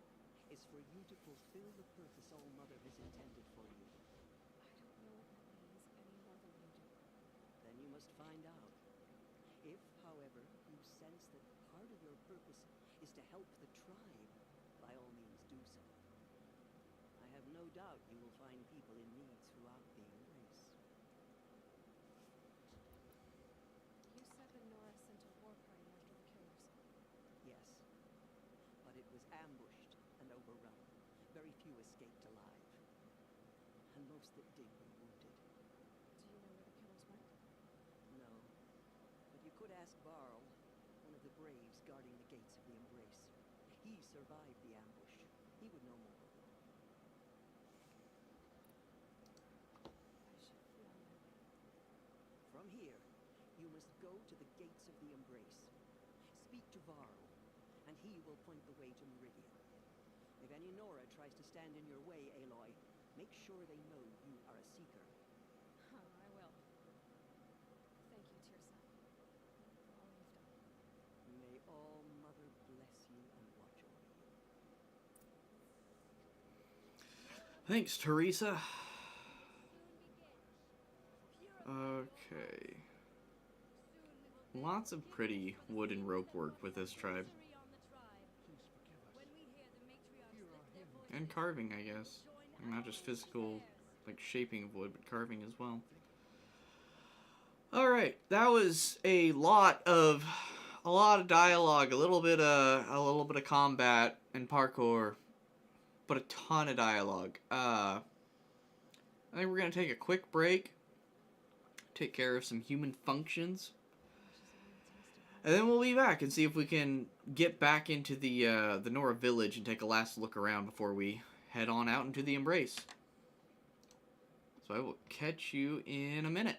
is for you to fulfill the purpose All Mother has intended for you. I don't know what that means any more than you do. Then you must find out. If, however, you sense that part of your purpose is to help the tribe, by all means do so. I have no doubt you will find people in need throughout the embrace. You said that Nora sent a war party after the killers. Yes. But it was ambushed and overrun. Very few escaped alive. And most that did were wounded. Do you know where the killers went? No. But you could ask Barl, one of the braves guarding the gates of the embrace. He survived the ambush. He would know more. I should be on my way. From here, you must go to the gates of the embrace. Speak to Varl, and he will point the way to Meridian. If any Nora tries to stand in your way, Aloy, make sure they know you are a seeker. Huh, I will. Thank you, Tirsa, for all you've done. May All Mother bless you and watch over you. Thanks, Teresa. Okay. Lots of pretty wood and rope work with this tribe. Please forgive us. And carving, I guess. Not just physical, like, shaping of wood, but carving as well. Alright, that was a lot of dialogue, a little bit of combat and parkour, but a ton of dialogue. I think we're gonna take a quick break, take care of some human functions, and then we'll be back and see if we can get back into the Nora village and take a last look around before we head on out into the embrace. So I will catch you in a minute.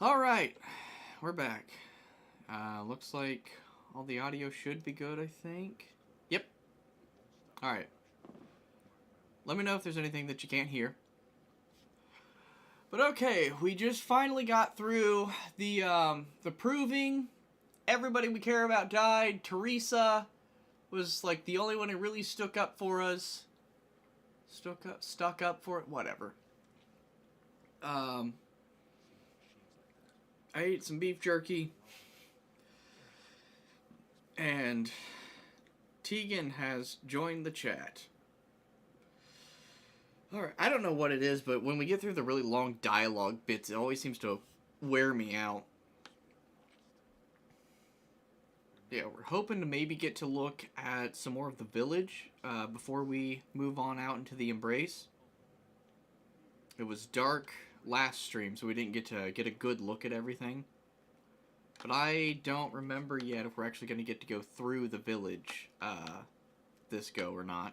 Alright, we're back. Looks like all the audio should be good, I think. Yep. Alright. Let me know if there's anything that you can't hear. But okay, we just finally got through the proving. Everybody we care about died. Teresa was like the only one who really stuck up for us. Stuck up for it, whatever. I ate some beef jerky, and Tegan has joined the chat. Alright, I don't know what it is, but when we get through the really long dialogue bits, it always seems to wear me out. Yeah, we're hoping to maybe get to look at some more of the village before we move on out into the Embrace. It was dark last stream, so we didn't get to get a good look at everything. But I don't remember yet if we're actually going to get to go through the village this go or not.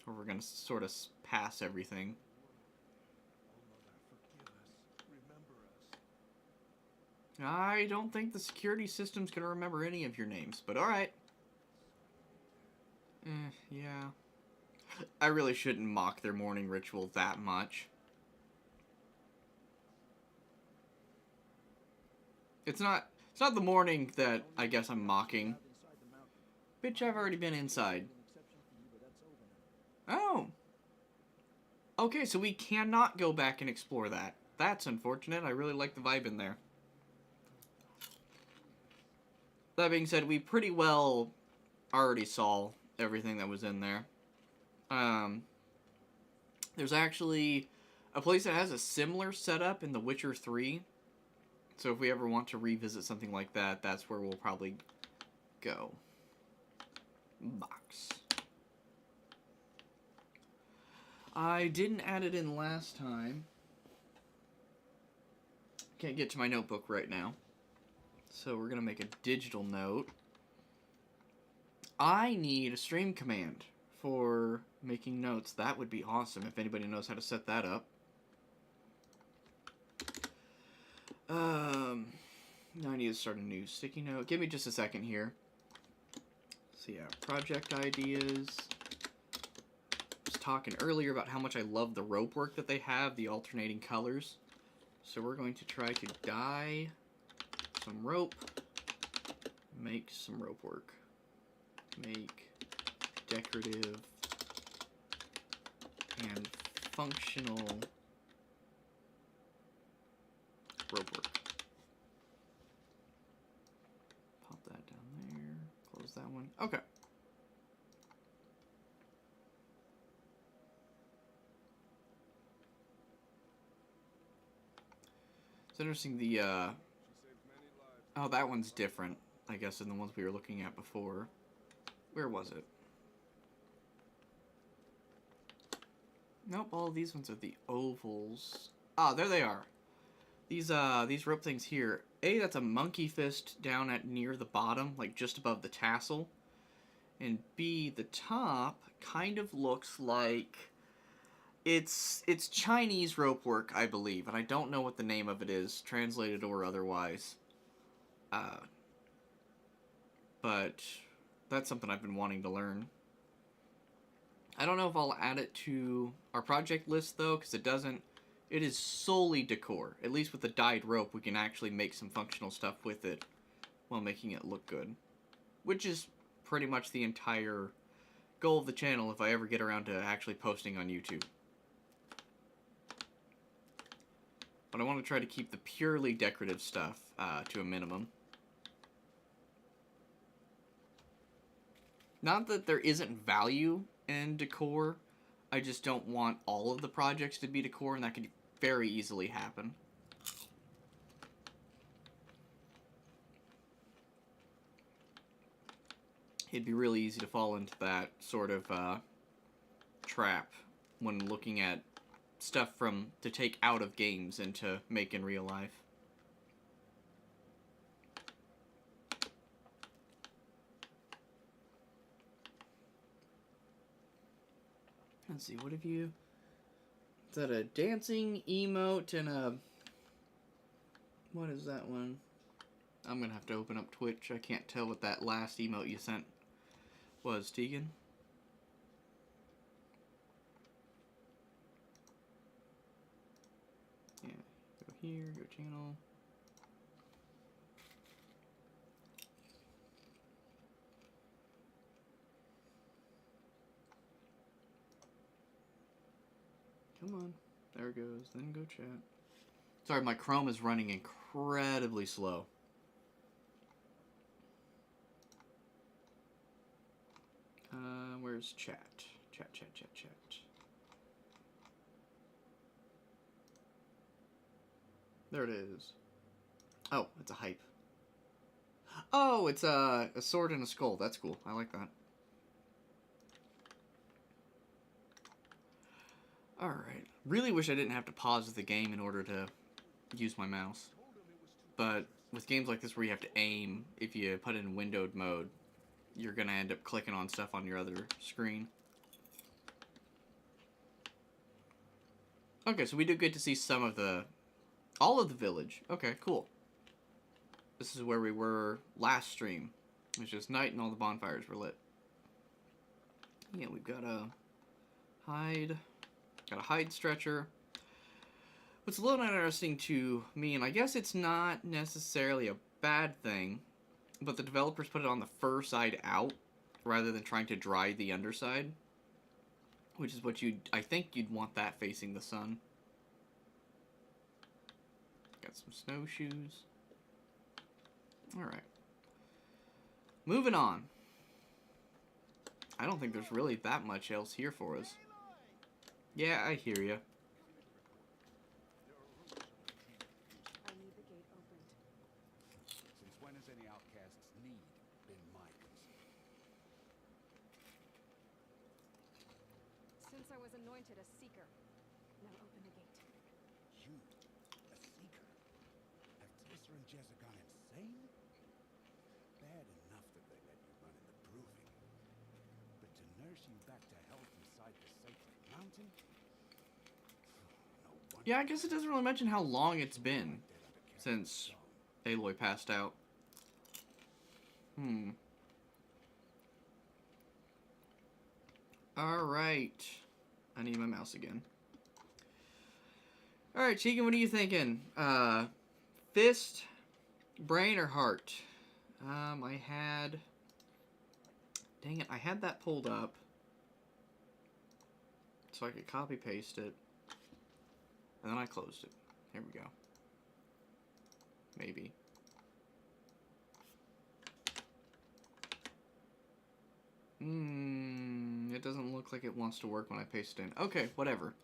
Or we're going to sort of pass everything. I don't think the security system's going to remember any of your names, but alright. Yeah. I really shouldn't mock their morning ritual that much. It's not the morning that I guess I'm mocking. Bitch, I've already been inside. Oh. Okay, so we cannot go back and explore that. That's unfortunate. I really like the vibe in there. That being said, we pretty well already saw everything that was in there. There's actually a place that has a similar setup in The Witcher 3. So if we ever want to revisit something like that, that's where we'll probably go. Box. I didn't add it in last time. Can't get to my notebook right now. So we're going to make a digital note. I need a stream command for making notes. That would be awesome if anybody knows how to set that up. Now I need to start a new sticky note. Give me just a second here. So yeah, project ideas. I was talking earlier about how much I love the rope work that they have, the alternating colors. So we're going to try to dye some rope, make some rope work, make decorative and functional rope work. Pop that down there, close that one. Okay. It's interesting, the, oh, that one's different, I guess, than the ones we were looking at before. Where was it? Nope, all of these ones are the ovals. Ah, there they are. These rope things here. A, that's a monkey fist down at near the bottom, like just above the tassel. And B, the top kind of looks like it's Chinese rope work, I believe, and I don't know what the name of it is, translated or otherwise. But that's something I've been wanting to learn. I don't know if I'll add it to our project list, though, because it is solely decor. At least with the dyed rope, we can actually make some functional stuff with it while making it look good. Which is pretty much the entire goal of the channel if I ever get around to actually posting on YouTube. But I want to try to keep the purely decorative stuff to a minimum. Not that there isn't value in decor, I just don't want all of the projects to be decor, and that could very easily happen. It'd be really easy to fall into that sort of trap when looking at stuff to take out of games and to make in real life. Let's see, what have you... Is that a dancing emote and a What is that one? I'm gonna have to open up Twitch. I can't tell what that last emote you sent was, Tegan. Yeah, go here, go channel. Come on. There it goes. Then go chat. Sorry, my Chrome is running incredibly slow. Where's chat? Chat. There it is. Oh, it's a hype. Oh, it's a sword and a skull. That's cool. I like that. Alright. Really wish I didn't have to pause the game in order to use my mouse. But with games like this where you have to aim, if you put it in windowed mode, you're going to end up clicking on stuff on your other screen. Okay, so we do get to see some of all of the village. Okay, cool. This is where we were last stream. It was just night and all the bonfires were lit. Yeah, we've got a hide. Got a hide stretcher. What's a little interesting to me, and I guess it's not necessarily a bad thing, but the developers put it on the fur side out rather than trying to dry the underside, which is what I think you'd want that facing the sun. Got some snowshoes. Alright. Moving on. I don't think there's really that much else here for us. Yeah, I hear ya. I need the gate opened. Since when has any outcast's need been my concern? Since I was anointed a seeker. Now open the gate. You, a seeker? Have Tissa and Jezza gone insane? Bad enough that they let you run in the proving. But to nurse you back to health inside the sacred mountain? Yeah, I guess it doesn't really mention how long it's been since Aloy passed out. Alright. I need my mouse again. Alright, Tegan, what are you thinking? Fist, brain, or heart? I had... Dang it, I had that pulled up. So I could copy-paste it. And then I closed it. Here we go. Maybe. It doesn't look like it wants to work when I paste it in. Okay, whatever.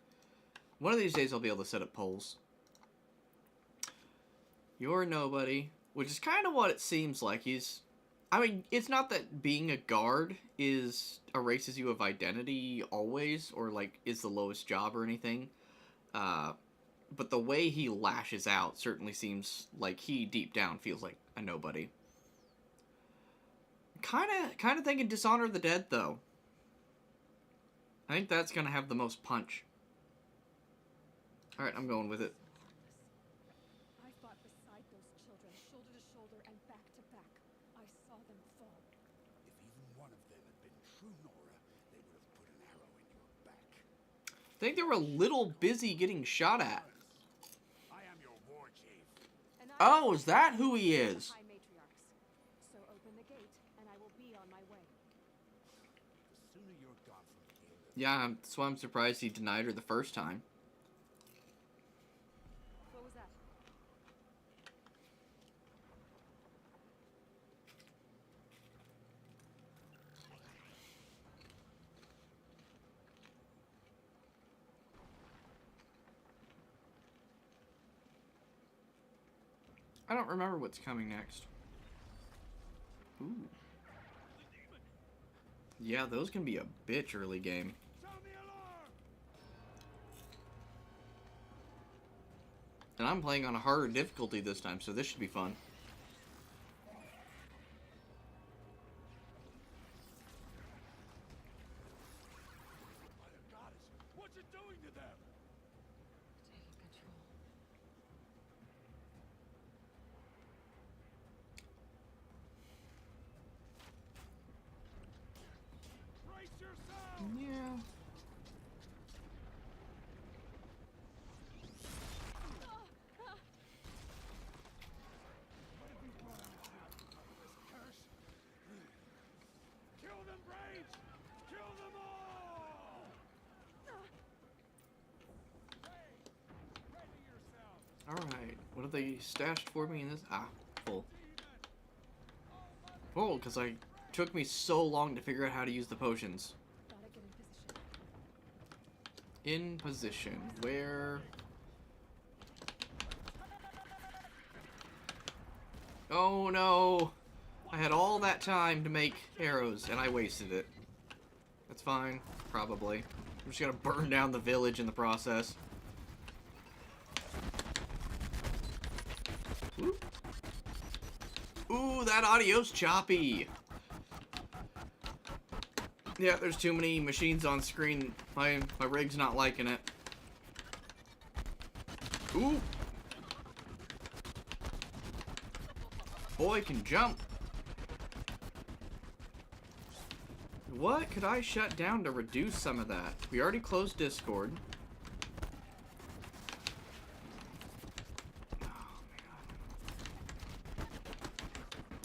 One of these days I'll be able to set up polls. You're nobody. Which is kind of what it seems like. I mean, it's not that being a guard erases you of identity always, or like is the lowest job or anything. But the way he lashes out certainly seems like he deep down feels like a nobody. Kind of thinking Dishonor of the Dead though. I think that's gonna have the most punch. All right, I'm going with it. I fought beside those children, shoulder to shoulder and back to back. I saw them fall. If even one of them had been true Nora, they would have put an arrow in your back. I think they were a little busy getting shot at. I am your war chief. And Oh, is that who he is? High matriarchs. So open the gate, and I will be on my way. The sooner you're gone from here, Yeah, that's why I'm surprised he denied her the first time. What was that? I don't remember what's coming next. Ooh. Yeah, those can be a bitch early game. sound the alarm! And I'm playing on a harder difficulty this time, so this should be fun. Mother goddess, what's it doing to them? Taking control. What have they stashed for me in this? Ah, full. Full, because I took me so long to figure out how to use the potions. Gotta get in position. In position. Where? Oh no! I had all that time to make arrows, and I wasted it. That's fine, probably. I'm just gonna burn down the village in the process. Ooh, ooh, that audio's choppy! Yeah, there's too many machines on screen. My rig's not liking it. Ooh! Boy can jump! What could I shut down to reduce some of that? We already closed Discord. Oh, man.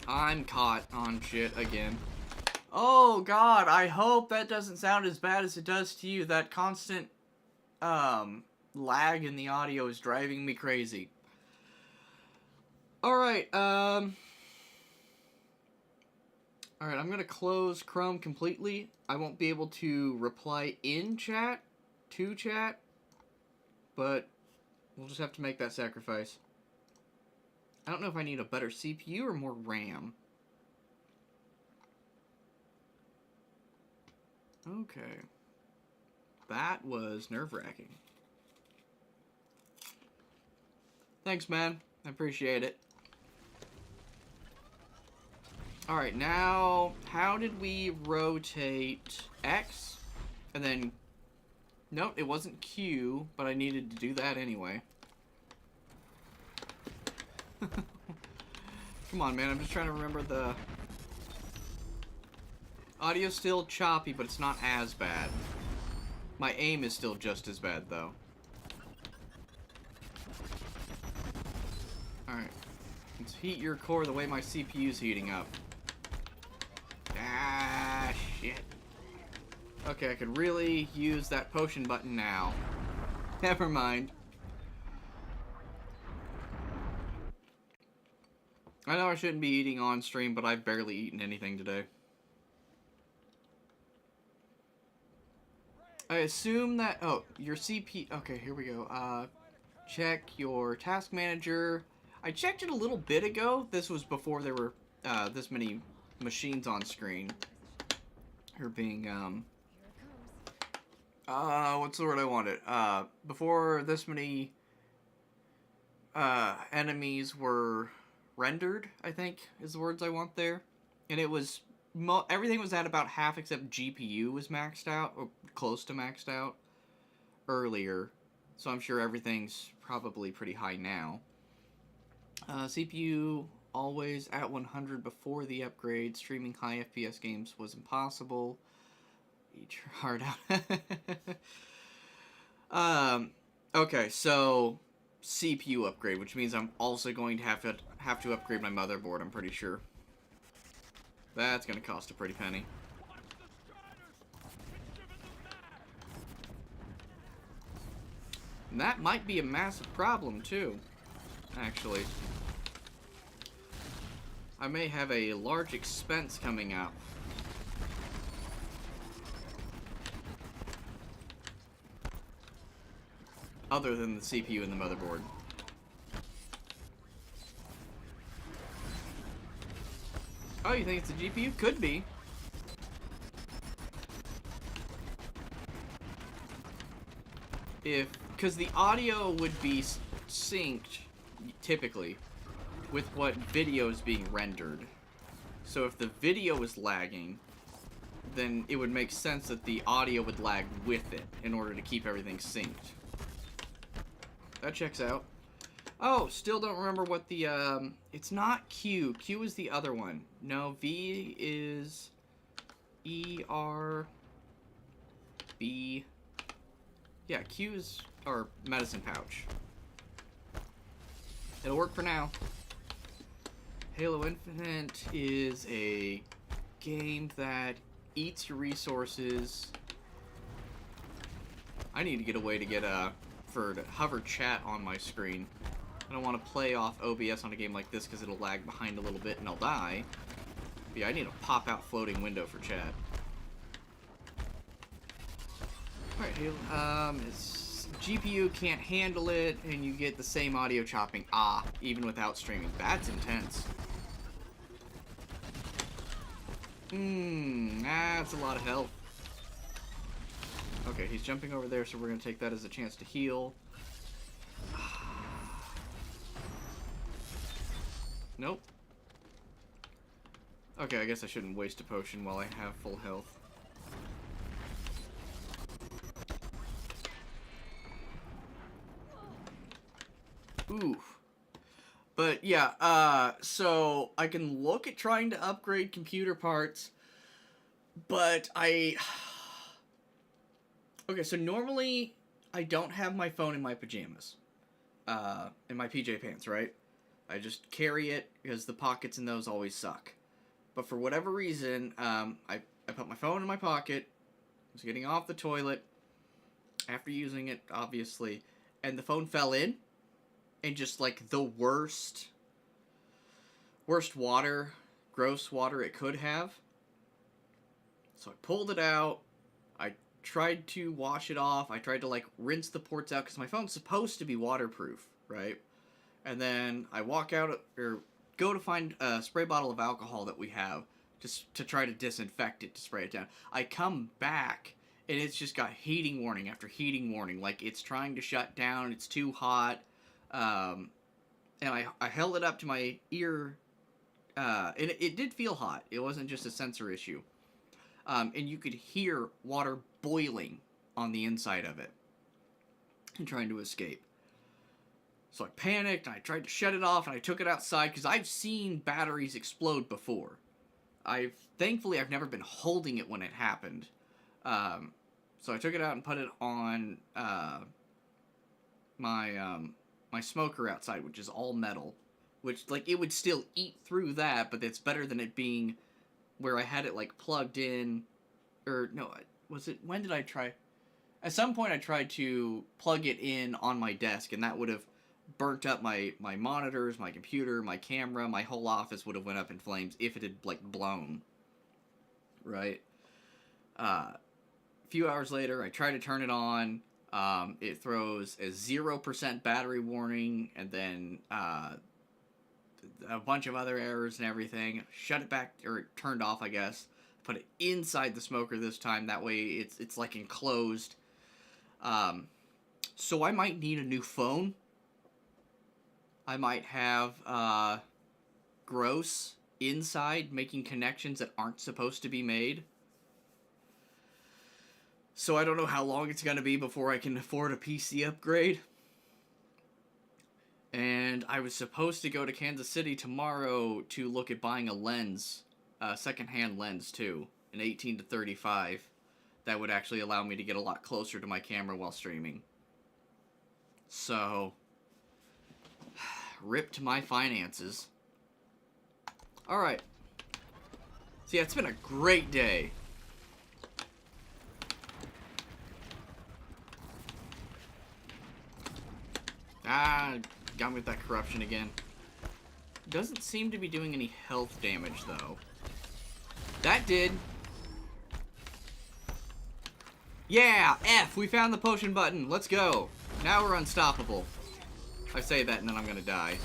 I'm caught on shit again. Oh god, I hope that doesn't sound as bad as it does to you. That constant lag in the audio is driving me crazy. Alright, Alright, I'm gonna close Chrome completely. I won't be able to reply in chat, to chat, but we'll just have to make that sacrifice. I don't know if I need a better CPU or more RAM. Okay. That was nerve-wracking. Thanks, man. I appreciate it. Alright, now, how did we rotate X? And then, nope, it wasn't Q, but I needed to do that anyway. Come on, man, I'm just trying to remember the... Audio's still choppy, but it's not as bad. My aim is still just as bad, though. Alright. Let's heat your core the way my CPU's heating up. Ah, shit. Okay, I could really use that potion button now. Never mind. I know I shouldn't be eating on stream, but I've barely eaten anything today. I assume that... Oh, your CP... Okay, here we go. Check your task manager. I checked it a little bit ago. This was before there were this many machines on screen. Or being, Here it comes. what's the word I wanted? Before this many enemies were rendered, I think, is the words I want there. And it was... everything was at about half except GPU was maxed out, or close to maxed out, earlier. So I'm sure everything's probably pretty high now. CPU always at 100 before the upgrade. Streaming high FPS games was impossible. Eat your heart out. Okay, so CPU upgrade, which means I'm also going to have to upgrade my motherboard, I'm pretty sure. That's gonna cost a pretty penny. And that might be a massive problem, too. Actually. I may have a large expense coming up. Other than the CPU and the motherboard. Oh, you think it's the GPU? Could be. Because the audio would be synced, typically, with what video is being rendered. So if the video is lagging, then it would make sense that the audio would lag with it in order to keep everything synced. That checks out. Oh, still don't remember what the, it's not Q. Q is the other one. No, V is ER, B. Yeah, Q is our medicine pouch. It'll work for now. Halo Infinite is a game that eats your resources. I need to get a way to get for to hover chat on my screen. I don't want to play off OBS on a game like this because it'll lag behind a little bit and I'll die. But yeah, I need a pop-out floating window for chat. Alright, it's GPU can't handle it, and you get the same audio chopping. Even without streaming. That's intense. That's a lot of health. Okay, he's jumping over there, so we're going to take that as a chance to heal. Nope. Okay, I guess I shouldn't waste a potion while I have full health. Ooh. But yeah, so I can look at trying to upgrade computer parts, but okay, so normally I don't have my phone in my pajamas, in my PJ pants, right? I just carry it because the pockets in those always suck. But for whatever reason, I put my phone in my pocket, was getting off the toilet, after using it, obviously, and the phone fell in, and just, like, the worst water, gross water it could have. So I pulled it out, I tried to wash it off, I tried to, like, rinse the ports out, because my phone's supposed to be waterproof, right? And then I walk out, or go to find a spray bottle of alcohol that we have, just to try to disinfect it, to spray it down. I come back, and it's just got heating warning after heating warning. Like, it's trying to shut down, it's too hot. And I held it up to my ear, and it did feel hot. It wasn't just a sensor issue. And you could hear water boiling on the inside of it, and trying to escape. So I panicked, and I tried to shut it off, and I took it outside, because I've seen batteries explode before. Thankfully, I've never been holding it when it happened. So I took it out and put it on, my smoker outside, which is all metal. Which, like, it would still eat through that, but it's better than it being where I had it, like, plugged in, or, no, when did I try? At some point I tried to plug it in on my desk, and that would have burnt up my monitors, my computer, my camera, my whole office would have went up in flames if it had, like, blown. Right? A few hours later, I try to turn it on. It throws a 0% battery warning, and then a bunch of other errors and everything. Shut it back, or it turned off, I guess. Put it inside the smoker this time. That way, it's like enclosed. So I might need a new phone. I might have gross inside making connections that aren't supposed to be made. So I don't know how long it's going to be before I can afford a PC upgrade. And I was supposed to go to Kansas City tomorrow to look at buying a lens, a secondhand lens too, an 18 to 35. That would actually allow me to get a lot closer to my camera while streaming. So, rip to my finances. Alright. So yeah, it's been a great day. Got me with that corruption again. Doesn't seem to be doing any health damage, though. That did. Yeah! F! We found the potion button. Let's go. Now we're unstoppable. I say that and then I'm gonna die.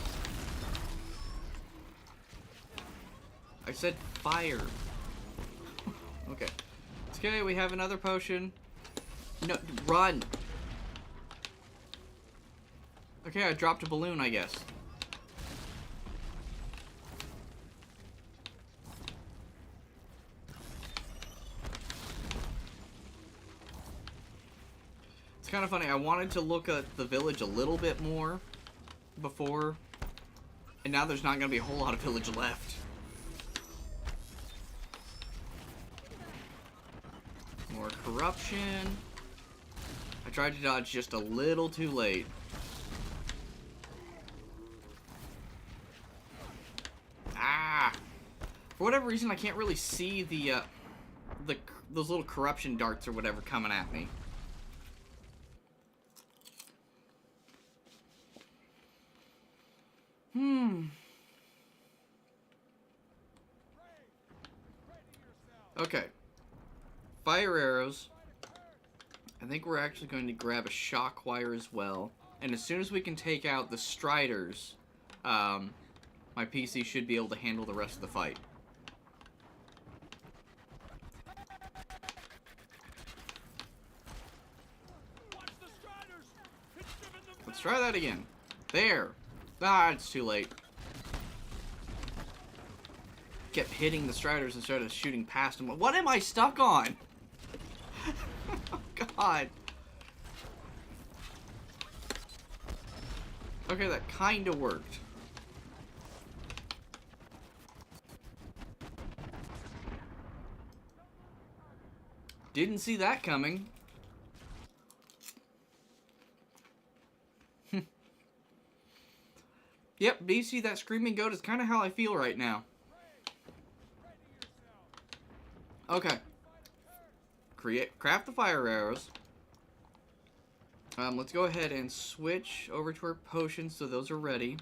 I said fire. Okay. It's okay, we have another potion. No, run! Okay, I dropped a balloon, I guess. It's kind of funny, I wanted to look at the village a little bit more before, and now there's not going to be a whole lot of village left. More corruption. I tried to dodge just a little too late. For whatever reason, I can't really see those little corruption darts or whatever coming at me. Okay. Fire arrows. I think we're actually going to grab a shock wire as well. And as soon as we can take out the striders, my PC should be able to handle the rest of the fight. Let's try that again. There. Ah, it's too late. Kept hitting the striders instead of shooting past them. What am I stuck on? Oh, God. Okay, that kind of worked. Didn't see that coming. Yep, BC, that screaming goat is kind of how I feel right now. Okay. Craft the fire arrows. Let's go ahead and switch over to our potions so those are ready.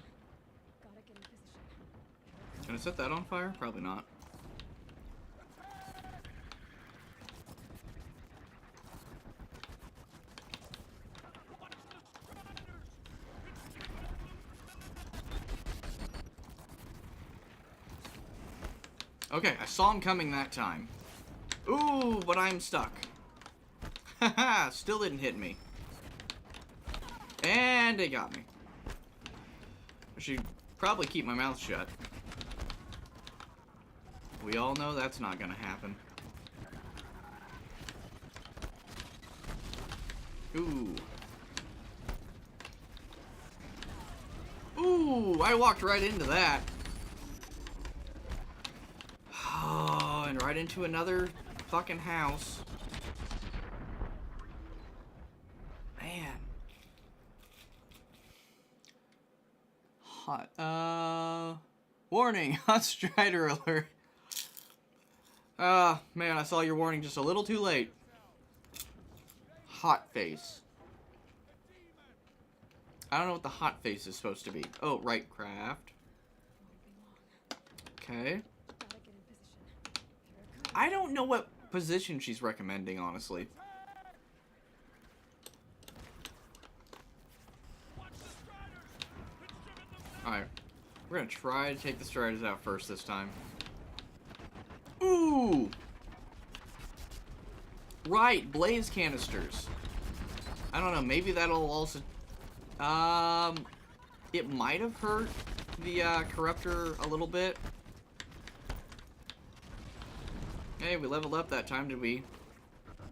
Gotta get in position. Can I set that on fire? Probably not. Okay, I saw him coming that time. Ooh, but I'm stuck. Haha, still didn't hit me. And it got me. I should probably keep my mouth shut. We all know that's not gonna happen. Ooh. Ooh, I walked right into that. Oh, and right into another fucking house. Man. Hot. Warning. Hot strider alert. Man, I saw your warning just a little too late. Hot face. I don't know what the hot face is supposed to be. Oh, right, craft. Okay. Gotta get in position. Here it comes. I don't know what position she's recommending, honestly. Alright. We're gonna try to take the striders out first this time. Ooh! Right, blaze canisters. I don't know, maybe that'll also... It might have hurt the, corruptor a little bit. Hey, we leveled up that time. Did we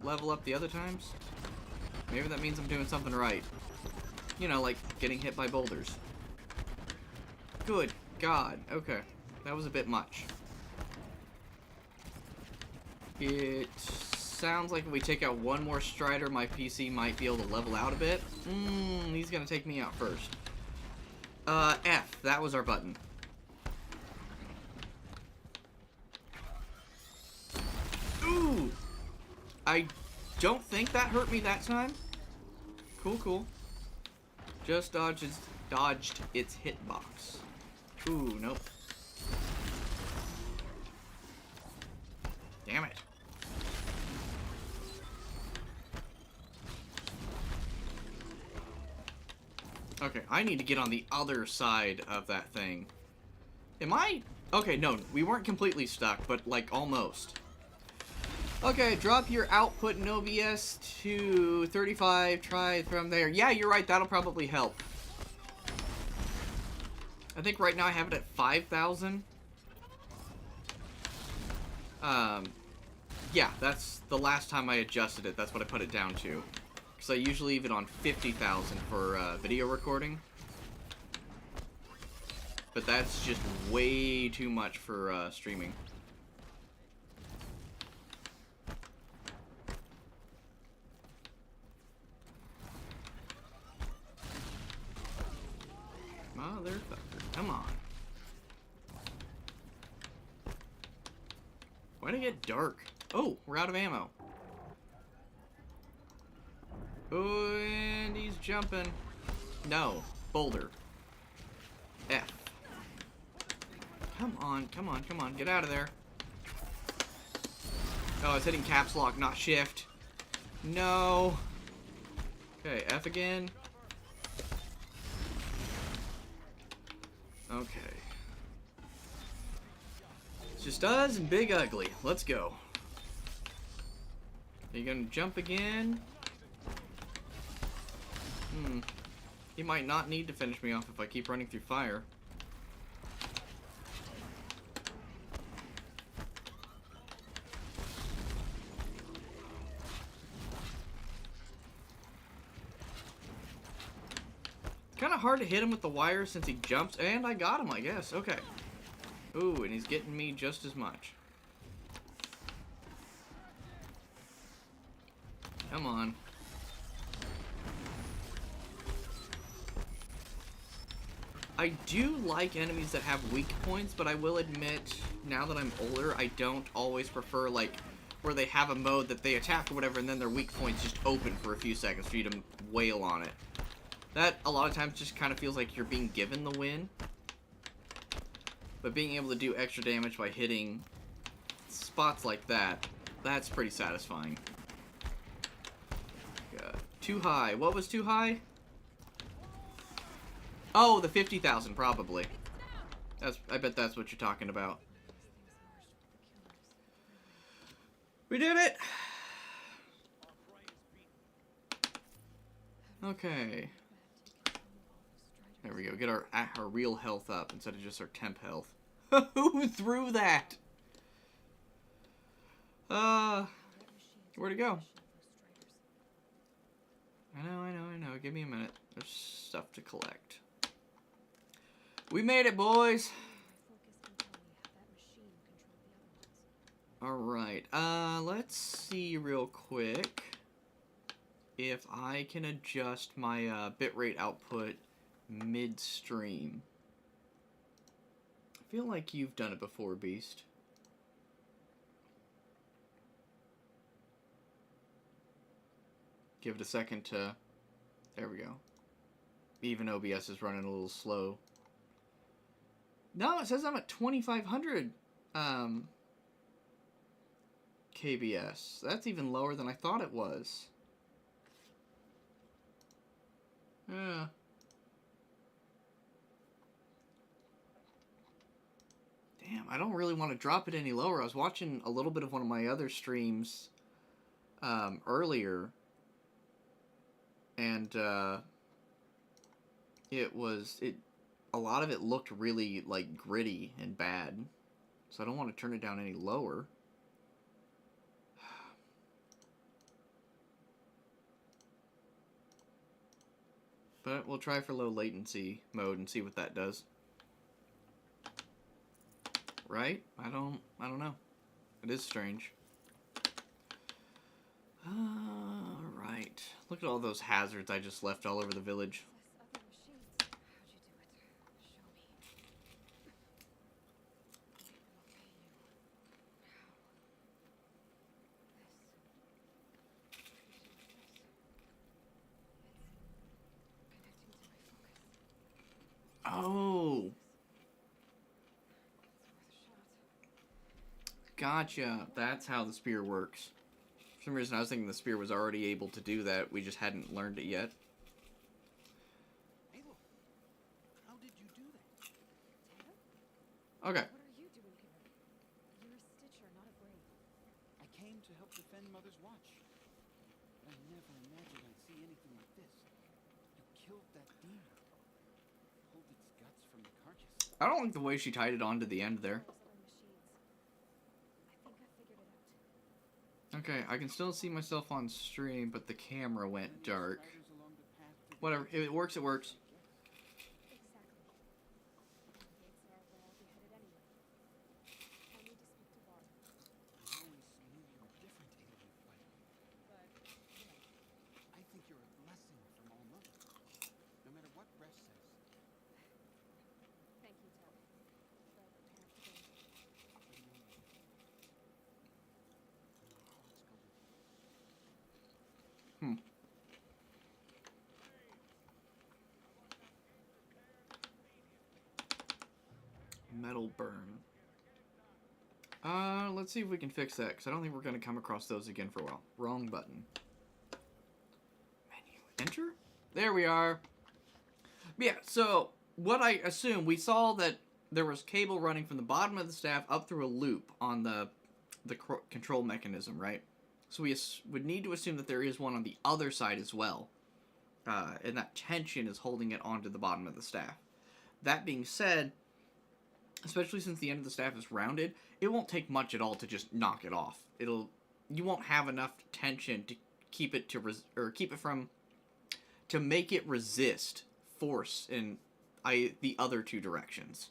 level up the other times? Maybe that means I'm doing something right. You know, like getting hit by boulders. Good God. Okay. That was a bit much. It sounds like if we take out one more strider, my PC might be able to level out a bit. He's gonna take me out first. F. That was our button. Ooh! I don't think that hurt me that time. Cool, cool. Just dodged its hitbox. Ooh, nope. Damn it. Okay, I need to get on the other side of that thing. Am I? Okay, no, we weren't completely stuck, but like almost. Okay, drop your output in OBS to 35, try from there. Yeah, you're right, that'll probably help. I think right now I have it at 5,000. Yeah, that's the last time I adjusted it, that's what I put it down to. Because I usually leave it on 50,000 for video recording. But that's just way too much for streaming. Motherfucker, come on. Why'd it get dark? Oh, we're out of ammo. Oh, and he's jumping. No, boulder. F. on, come on, come on. Get out of there. Oh, I was hitting caps lock, not shift. No. Okay, F again. Okay. It's just us and Big Ugly. Let's go. Are you gonna jump again? He might not need to finish me off if I keep running through fire. Kind of hard to hit him with the wire since he jumps, and I got him, I guess. Okay. Ooh, and he's getting me just as much. Come on. I do like enemies that have weak points, but I will admit, now that I'm older, I don't always prefer, like, where they have a mode that they attack or whatever, and then their weak points just open for a few seconds for you to wail on it. That, a lot of times, just kind of feels like you're being given the win. But being able to do extra damage by hitting spots like that, that's pretty satisfying. Too high. What was too high? Oh, the 50,000, probably. I bet that's what you're talking about. We did it! Okay. There we go. Get our real health up instead of just our temp health. Who threw that? Where'd it go? I know. Give me a minute. There's stuff to collect. We made it, boys! Alright, let's see real quick if I can adjust my bitrate output midstream. I feel like you've done it before, Beast. Give it a second to... There we go. Even OBS is running a little slow. No, it says I'm at 2,500 KBS. That's even lower than I thought it was. Yeah. Damn, I don't really want to drop it any lower. I was watching a little bit of one of my other streams earlier. And a lot of it looked really, like, gritty and bad. So I don't want to turn it down any lower. But we'll try for low latency mode and see what that does. Right? I don't know. It is strange. Right. Look at all those hazards I just left all over the village. Oh. Gotcha. That's how the spear works. For some reason, I was thinking the spear was already able to do that. We just hadn't learned it yet. Aloy, how did you do that? Okay. What are you doing here? You're a Stitcher, not a Brave. I came to help defend Mother's Watch. I never imagined I'd see anything like this. You killed that demon. Pulled its guts from the carcass. I don't like the way she tied it on to the end there. Those other machines. I think I figured it out. Okay, I can still see myself on stream, but the camera went dark. Spiders along the path to the Whatever. If it works, it works. Exactly. The gates are where I'll be headed anyway. I need to speak to Var. I always knew you were different, Aloy, but I think you're a blessing from All Mother. No matter what Resh says. Thank you, Ted. For preparing for danger. Metal burn. Let's see if we can fix that, because I don't think we're going to come across those again for a while. Wrong button. Menu. Enter? There we are. Yeah, so what I assume, we saw that there was cable running from the bottom of the staff up through a loop on the control mechanism, right? So we would need to assume that there is one on the other side as well. And that tension is holding it onto the bottom of the staff. That being said, especially since the end of the staff is rounded, it won't take much at all to just knock it off. You won't have enough tension to keep it to make it resist force in the other two directions.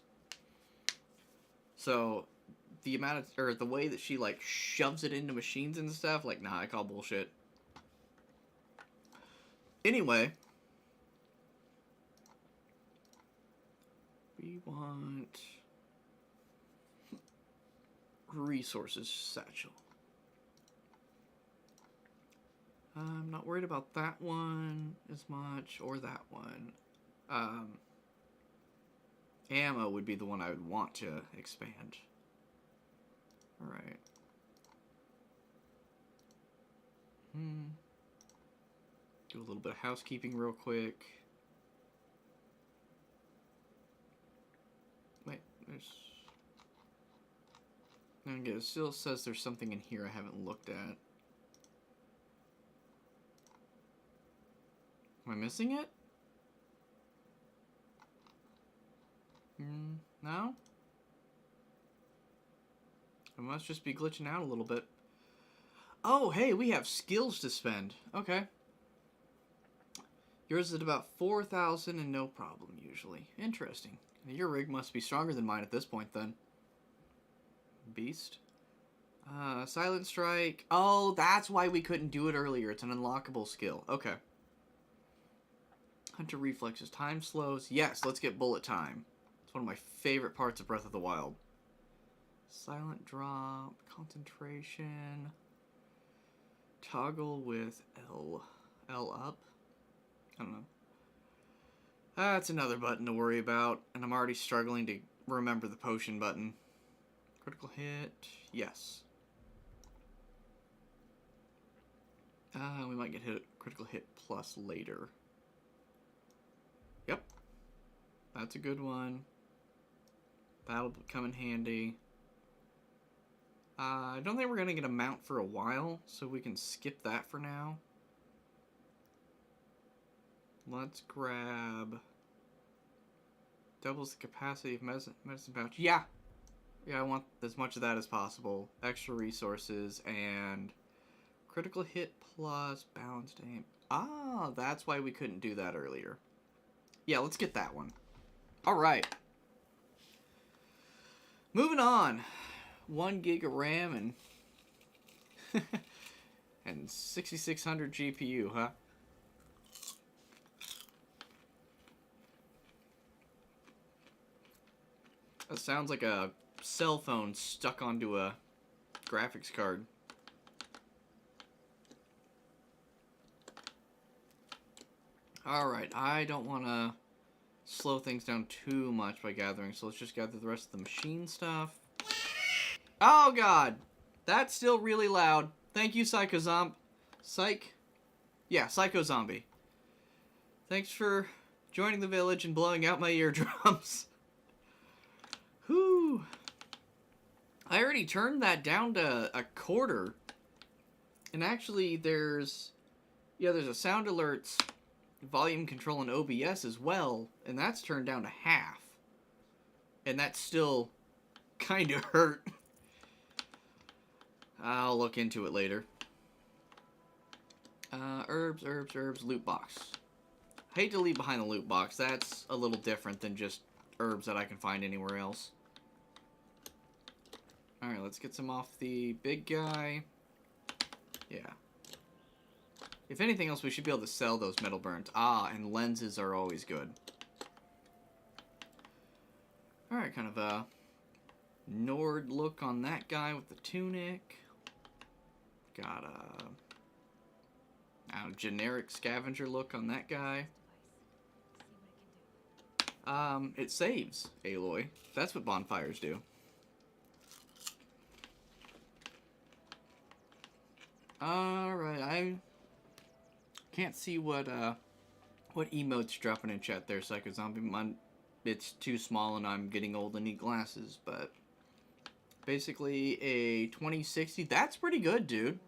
So the the way that she like shoves it into machines and stuff, like, nah, I call bullshit. Anyway, we want resources satchel. I'm not worried about that one as much, or that one. Ammo would be the one I would want to expand. Alright. Do a little bit of housekeeping real quick. Wait, there's... And again, it still says there's something in here I haven't looked at. Am I missing it? No? I must just be glitching out a little bit. Oh, hey, we have skills to spend. Okay. Yours is at about 4,000 and no problem, usually. Interesting. Your rig must be stronger than mine at this point, then. Beast. Silent Strike. Oh, that's why we couldn't do it earlier. It's an unlockable skill. Okay. Hunter Reflexes. Time slows. Yes, let's get bullet time. It's one of my favorite parts of Breath of the Wild. Silent Drop. Concentration. Toggle with L. L up? I don't know. That's another button to worry about, and I'm already struggling to remember the potion button. Critical hit. Yes. We might get critical hit plus later. Yep. That's a good one. That'll come in handy. I don't think we're going to get a mount for a while, so we can skip that for now. Let's grab... Doubles the capacity of medicine pouch. Yeah! Yeah, I want as much of that as possible. Extra resources and... Critical hit plus balanced aim. Ah, that's why we couldn't do that earlier. Yeah, let's get that one. Alright. Moving on. 1 gig of RAM and... and 6600 GPU, huh? That sounds like a cell phone stuck onto a graphics card. Alright, I don't want to slow things down too much by gathering, so let's just gather the rest of the machine stuff. Oh god! That's still really loud. Thank you, Psycho Zombie. Thanks for joining the village and blowing out my eardrums. Whew. I already turned that down to a quarter. And actually, there's a sound alerts volume control in OBS as well, and that's turned down to half. And that's still kind of hurt. I'll look into it later. Herbs, loot box. Hate to leave behind the loot box. That's a little different than just herbs that I can find anywhere else. Alright, let's get some off the big guy. Yeah. If anything else, we should be able to sell those metal burns. Ah, and lenses are always good. Alright, kind of a Nord look on that guy with the tunic. Got a generic scavenger look on that guy. It saves, Aloy. That's what bonfires do. Alright, I can't see what emote's dropping in chat there, Psycho Zombie. It's too small and I'm getting old and need glasses, but basically a 2060. That's pretty good, dude.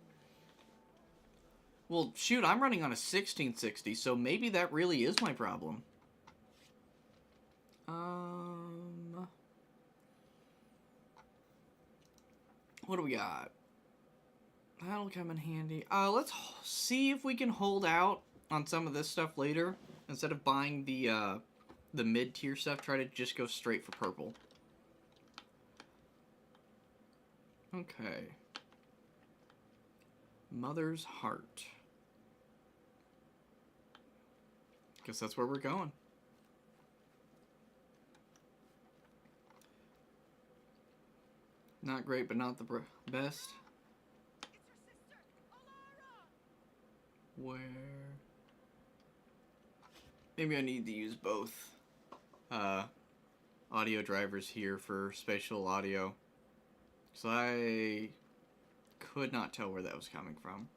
Well, shoot, I'm running on a 1660, so maybe that really is my problem. What do we got? That'll come in handy. Let's see if we can hold out on some of this stuff later. Instead of buying the mid-tier stuff, try to just go straight for purple. Okay. Mother's Heart. Guess that's where we're going. Not great, but not the best. Where? Maybe I need to use both audio drivers here for spatial audio. So I could not tell where that was coming from.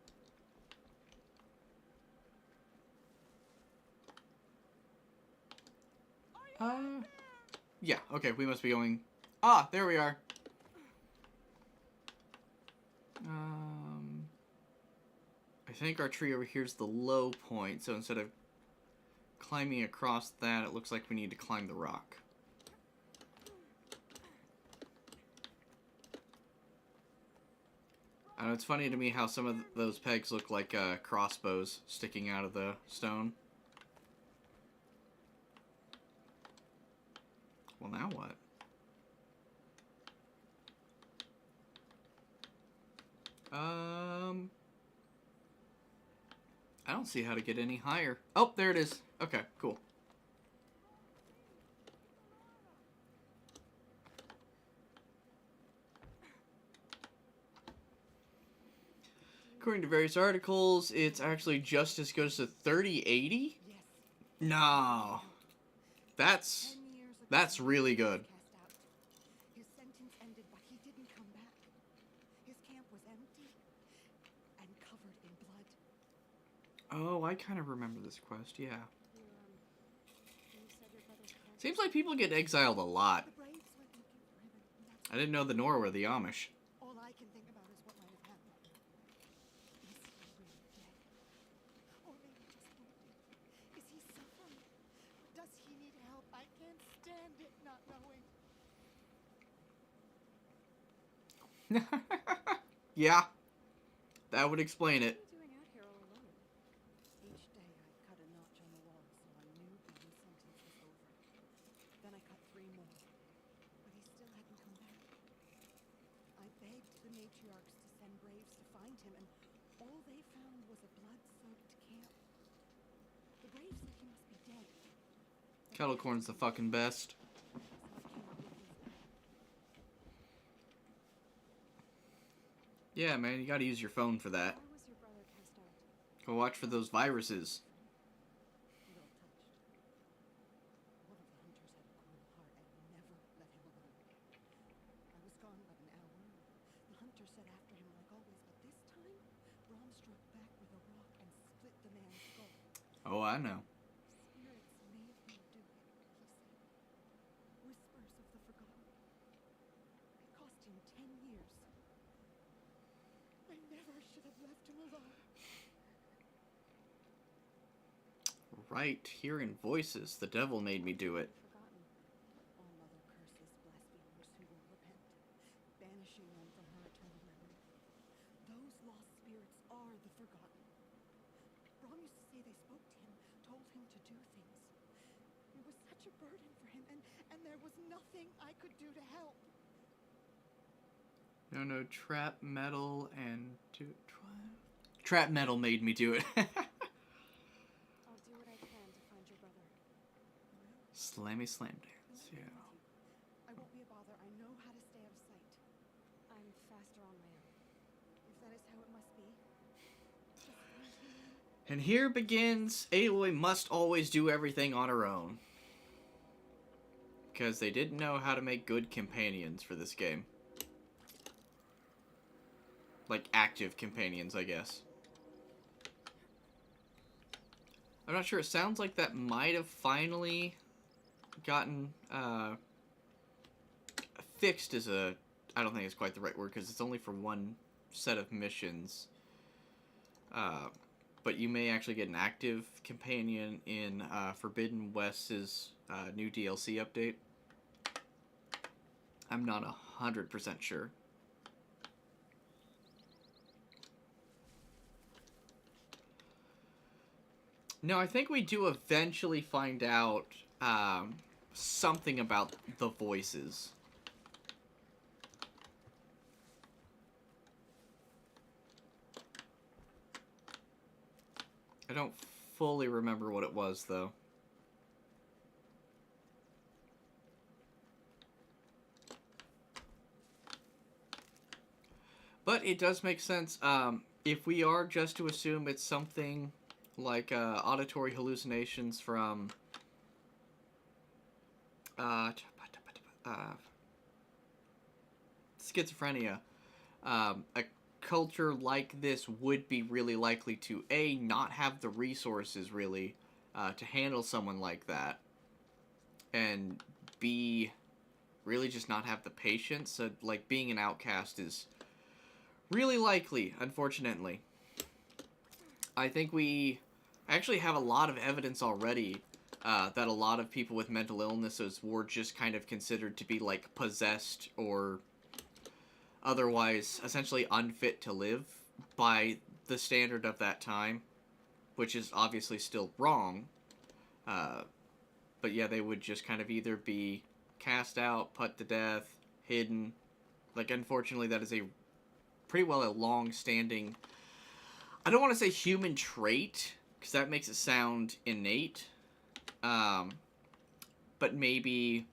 Yeah, okay, we must be going... Ah, there we are. I think our tree over here is the low point, so instead of climbing across that, it looks like we need to climb the rock. I know, it's funny to me how some of those pegs look like crossbows sticking out of the stone. Well, now what? I don't see how to get any higher. Oh, there it is. Okay, cool. According to various articles, it's actually just as good as a 3080? Yes. No. That's really good. His sentence ended, but he didn't come back. His camp was empty and covered in blood. Oh, I kind of remember this quest, yeah. You said your brother's camp. Seems like people get exiled a lot. The Braves went looking for him, and that's I didn't know the Nora were the Amish. all I can think about is what might have happened. Is he really dead? Or maybe just wounded? Is he suffering? Does he need help? I can't stand it not knowing. Yeah, that would explain it. What are you doing out here all alone? Each day I cut a notch on the wall so I knew Ben's sentence was over. Then I cut 3 more, but he still hadn't come back. I begged the matriarchs to send braves to find him, and all they found was a blood-soaked camp. The braves said he must be dead. Kettle corn's the fucking best. So I came up with this plan. Yeah, man, you gotta use your phone for that. Why was your brother cast out? Go watch for those viruses. Well touched. One of the hunters had a cruel heart and never let him alone. I was gone but an hour. The hunter set after him like always, but this time, Brom struck back with a rock and split the man's skull. Oh, I know. Spirits made me do it, he said. Whispers of the forgotten. It cost him 10 years. I never should have left him alone. Right, hearing voices. The devil made me do it. Forgotten. All Mother curses blasphemers who will repent, banishing them from her eternal memory. Those lost spirits are the forgotten. Brom used to say they spoke to him, told him to do things. It was such a burden for him, and there was nothing I could do to help. No, trap metal and trap metal made me do it. I'll do what I can to find your brother. Slammy slam dance, I'll yeah. be with you. I won't be a bother. I know how to stay out of sight. I'm faster on my own. If that is how it must be. Just continue. And here begins, Aloy must always do everything on her own. Because they didn't know how to make good companions for this game. Like, active companions, I guess. I'm not sure. It sounds like that might have finally gotten fixed as a... I don't think it's quite the right word, because it's only for one set of missions. But you may actually get an active companion in Forbidden West's new DLC update. I'm not 100% sure. No, I think we do eventually find out something about the voices. I don't fully remember what it was, though. But it does make sense. If we are just to assume it's something like auditory hallucinations from schizophrenia, a culture like this would be really likely to A, not have the resources really to handle someone like that, and B, really just not have the patience. So, like, being an outcast is really likely, unfortunately. I think we actually have a lot of evidence already that a lot of people with mental illnesses were just kind of considered to be, like, possessed or otherwise essentially unfit to live by the standard of that time, which is obviously still wrong. But yeah, they would just kind of either be cast out, put to death, hidden. Like, unfortunately, that is a pretty well a long-standing, I don't want to say human trait, because that makes it sound innate, but maybe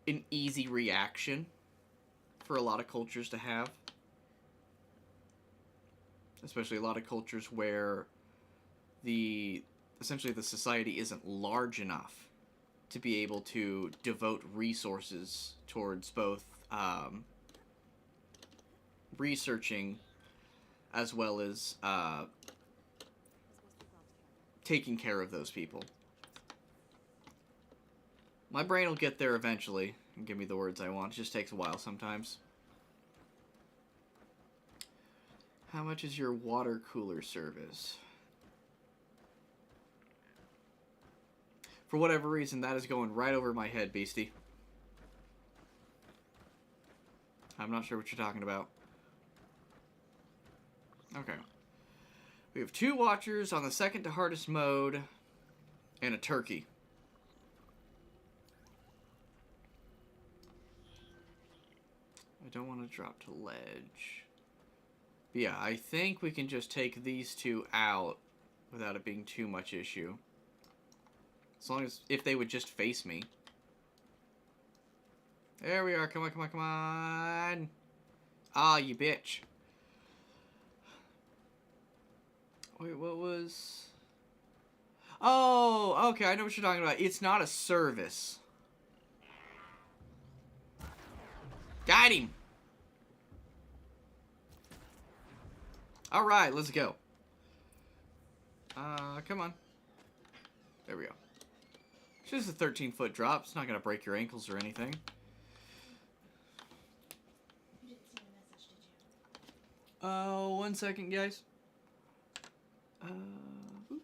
an easy reaction for a lot of cultures to have. Especially a lot of cultures where essentially the society isn't large enough to be able to devote resources towards both researching as well as taking care of those people. My brain will get there eventually and give me the words I want. It just takes a while sometimes. How much is your water cooler service? For whatever reason, that is going right over my head, Beastie. I'm not sure what you're talking about. Okay. We have 2 watchers on the second to hardest mode and a turkey. I don't want to drop to ledge. But yeah, I think we can just take these 2 out without it being too much issue. As long as, if they would just face me. There we are. Come on, come on, come on. Ah, you bitch. Wait, what was... Oh, okay, I know what you're talking about. It's not a service. Got him. Alright, let's go. Come on. There we go. It's just a 13-foot drop. It's not going to break your ankles or anything. You didn't see the message, did you? Oh, 1 second, guys. Oop.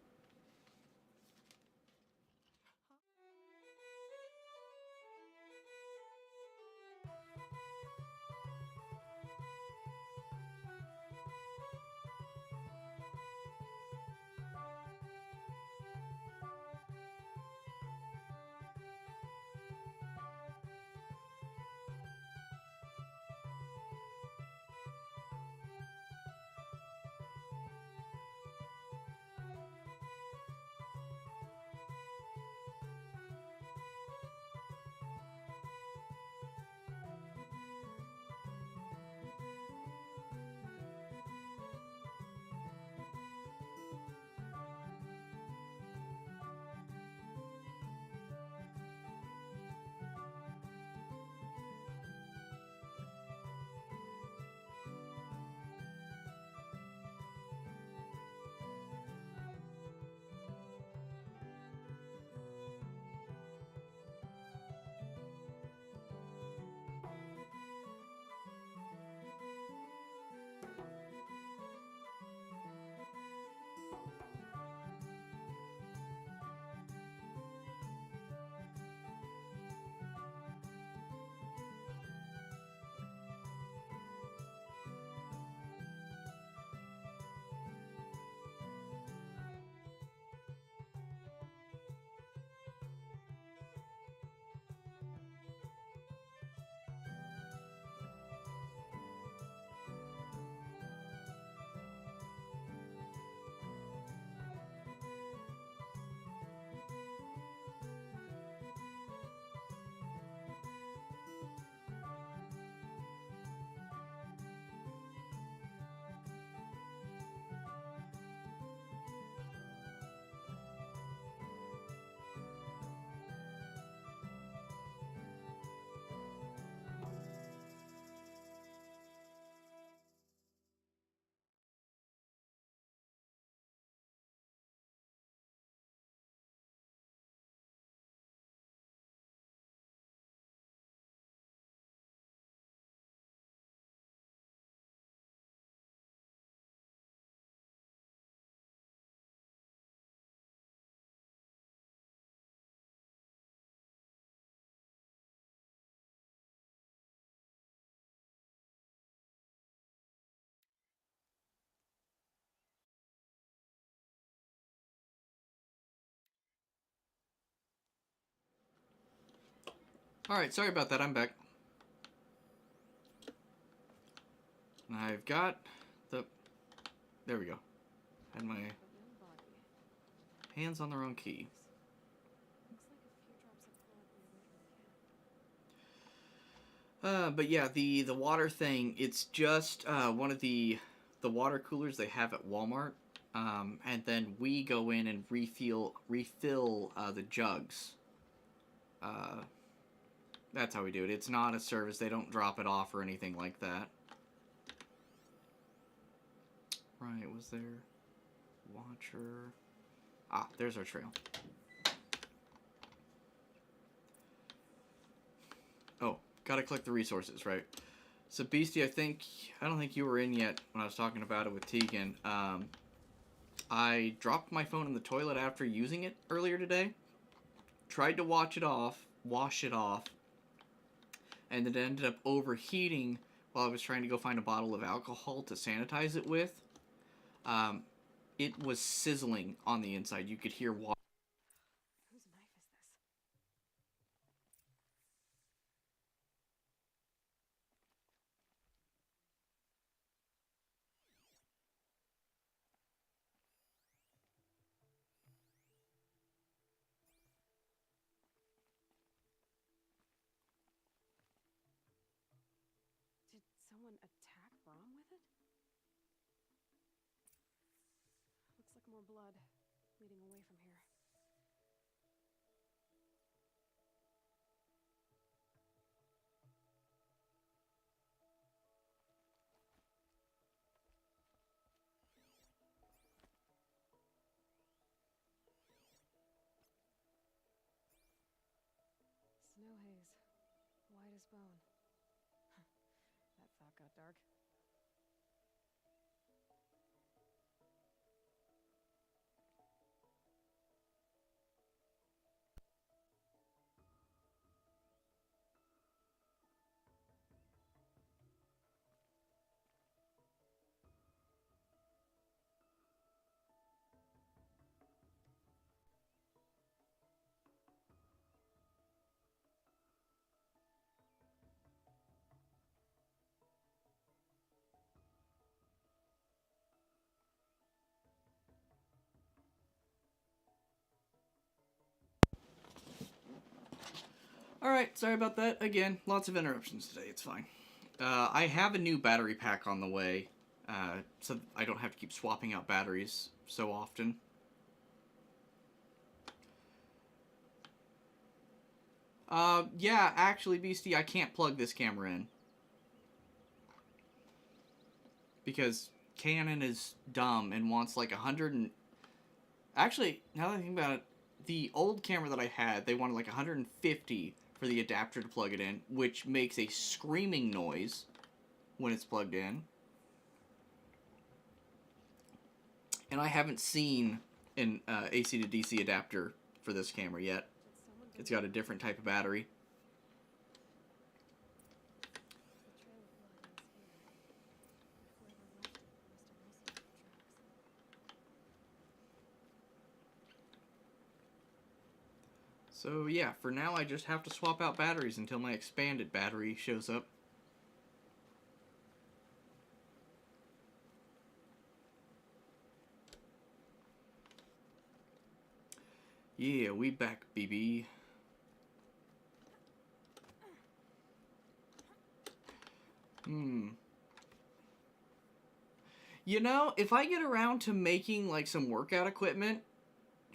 Alright, sorry about that, I'm back. I've got the... There we go. Had my A young body. hands on the wrong key. Looks like a few drops of blood near the camp. But yeah, the water thing, it's just one of the water coolers they have at Walmart. And then we go in and refill the jugs. That's how we do it. It's not a service. They don't drop it off or anything like that. Right, was there... Watcher... Ah, there's our trail. Oh, gotta collect the resources, right. So, Beastie, I don't think you were in yet when I was talking about it with Tegan. I dropped my phone in the toilet after using it earlier today. Tried to wash it off, and it ended up overheating while I was trying to go find a bottle of alcohol to sanitize it with. It was sizzling on the inside. You could hear water. Whose knife is this? Did someone attack Brom with it? Looks like more blood leading away from here. Snow haze, white as bone. That thought got dark. Alright, sorry about that. Again, lots of interruptions today. It's fine. I have a new battery pack on the way, so I don't have to keep swapping out batteries so often. Yeah, actually, Beastie, I can't plug this camera in. Because Canon is dumb and wants like 100 and... Actually, now that I think about it, the old camera that I had, they wanted like 150 for the adapter to plug it in, which makes a screaming noise when it's plugged in. And I haven't seen an AC to DC adapter for this camera yet. It's got a different type of battery. So yeah, for now I just have to swap out batteries until my expanded battery shows up. Yeah, we back, BB. You know, if I get around to making like some workout equipment,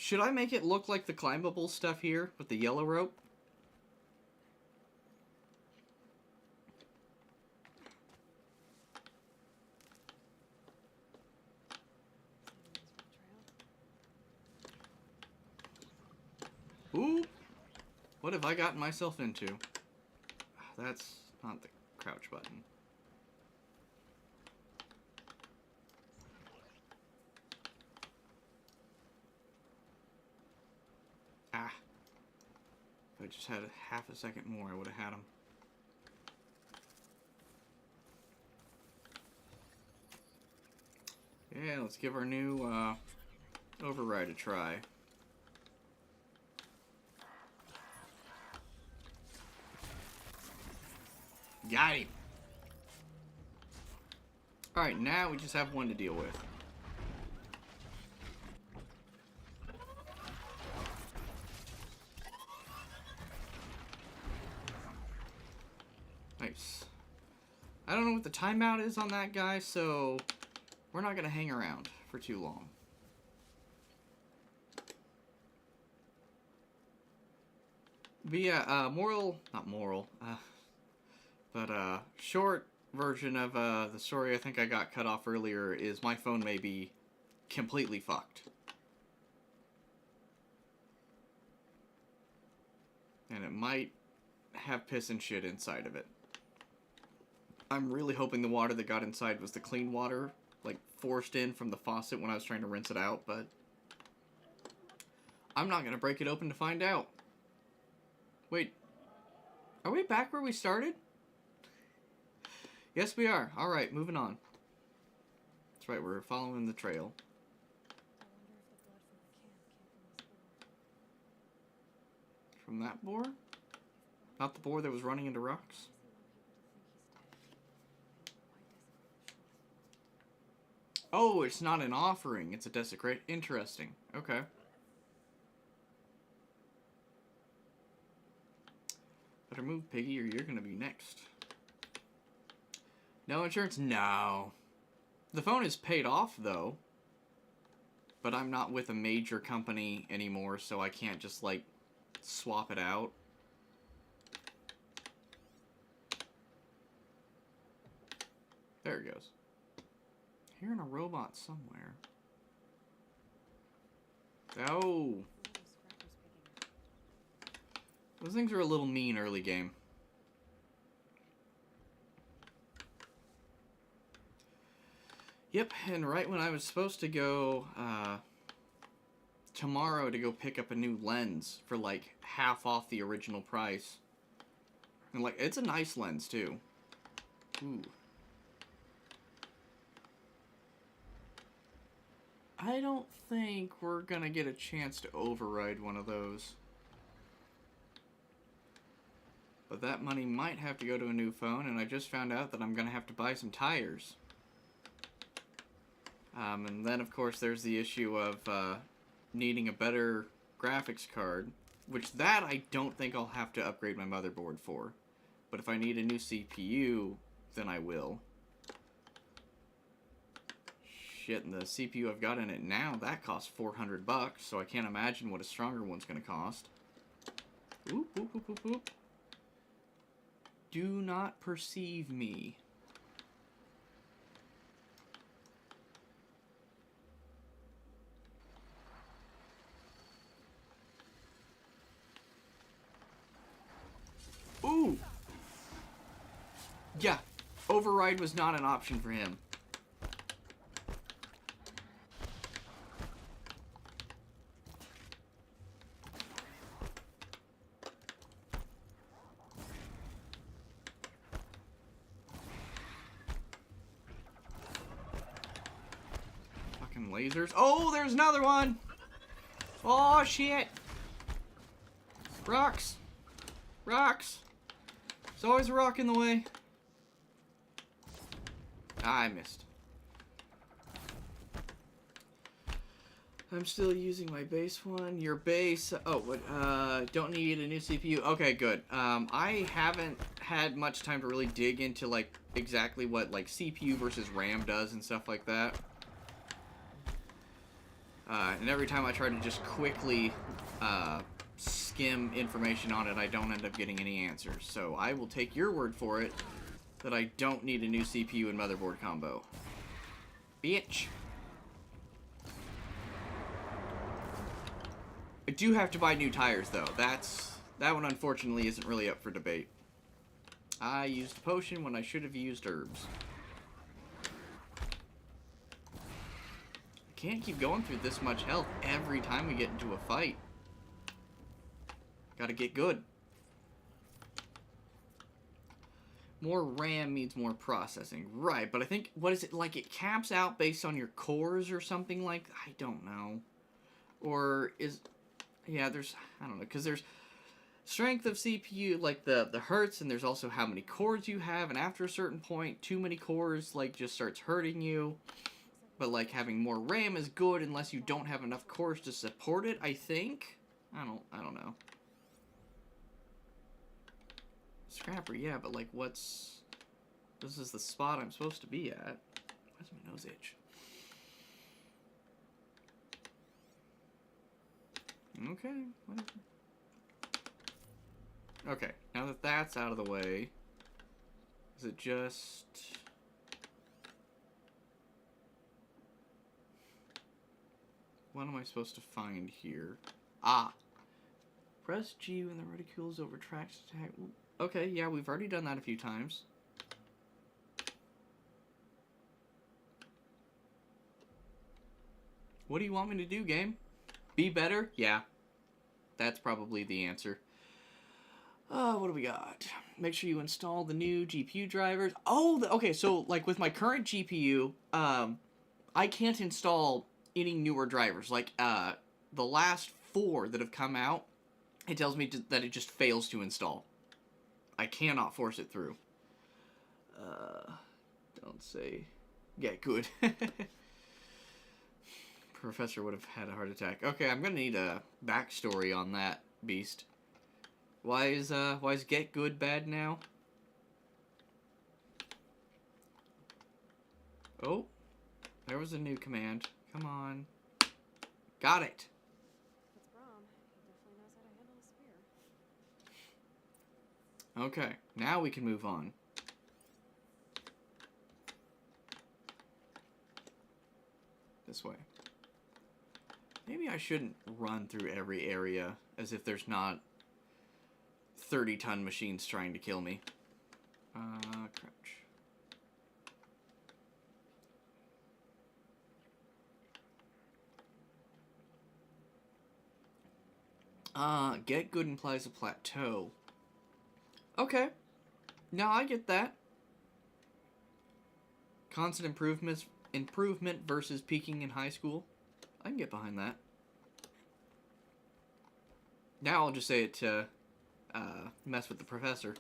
should I make it look like the climbable stuff here with the yellow rope? Ooh, what have I gotten myself into? That's not the crouch button. Ah. If I just had half a second more, I would have had him. Yeah, let's give our new override a try. Got him. Alright, now we just have one to deal with. Nice. I don't know what the timeout is on that guy, so we're not going to hang around for too long. But yeah, short version of the story I think I got cut off earlier is my phone may be completely fucked. And it might have piss and shit inside of it. I'm really hoping the water that got inside was the clean water, like forced in from the faucet when I was trying to rinse it out, but I'm not going to break it open to find out. Wait, are we back where we started? Yes, we are. Alright, moving on. That's right, we're following the trail. From that boar? Not the boar that was running into rocks? Oh, it's not an offering. It's a desecrate. Interesting. Okay. Better move, piggy, or you're gonna be next. No insurance? No. The phone is paid off, though. But I'm not with a major company anymore, so I can't just, like, swap it out. There it goes. Hearing a robot somewhere. Oh. Those things are a little mean early game. Yep, and right when I was supposed to go tomorrow to go pick up a new lens for like half off the original price. And like, it's a nice lens too. Ooh. I don't think we're gonna get a chance to override one of those. But that money might have to go to a new phone, and I just found out that I'm gonna have to buy some tires. And then, of course, there's the issue of needing a better graphics card, which that I don't think I'll have to upgrade my motherboard for. But if I need a new CPU, then I will. Shit, and the CPU I've got in it now, that costs $400, so I can't imagine what a stronger one's gonna cost. Oop, oop, oop, oop, oop. Do not perceive me. Ooh! Yeah, override was not an option for him. Fucking lasers. Oh, there's another one! Oh, shit! Rocks! Rocks! There's always a rock in the way. Ah, I missed. I'm still using my base one. Your base... Oh, what? Don't need a new CPU. Okay, good. I haven't had much time to really dig into, like, exactly what, like, CPU versus RAM does and stuff like that. And every time I try to just quickly, skim information on it, I don't end up getting any answers. So I will take your word for it that I don't need a new CPU and motherboard combo. Bitch. I do have to buy new tires, though. That one, unfortunately, isn't really up for debate. I used a potion when I should have used herbs. I can't keep going through this much health every time we get into a fight. Gotta get good. More RAM means more processing. Right, but I think, what is it, like it caps out based on your cores or something like I don't know. Or is, yeah, there's, I don't know, because there's strength of CPU, like the hertz, and there's also how many cores you have, and after a certain point, too many cores, like, just starts hurting you. But, like, having more RAM is good unless you don't have enough cores to support it, I think? I don't know. Scrapper, yeah, but, like, this is the spot I'm supposed to be at. Why does my nose itch? Okay, whatever. Okay, now that that's out of the way, is it just... What am I supposed to find here? Ah! Press G when the reticule is over tracks attack. Okay, yeah, we've already done that a few times. What do you want me to do, game? Be better? Yeah. That's probably the answer. What do we got? Make sure you install the new GPU drivers. Oh, okay, so, like, with my current GPU, I can't install any newer drivers. Like, the last 4 that have come out, it tells me that it just fails to install. I cannot force it through. Don't say... Yeah, good. Professor would have had a heart attack. Okay, I'm gonna need a backstory on that beast. Why is get good bad now? Oh, there was a new command. Come on. Got it. That's Brom. He definitely knows how to handle a spear. Okay, now we can move on. This way. Maybe I shouldn't run through every area as if there's not 30-ton machines trying to kill me. Crouch. Get good implies a plateau. Okay. Now I get that. Constant improvement versus peaking in high school. I can get behind that. Now I'll just say it to mess with the professor.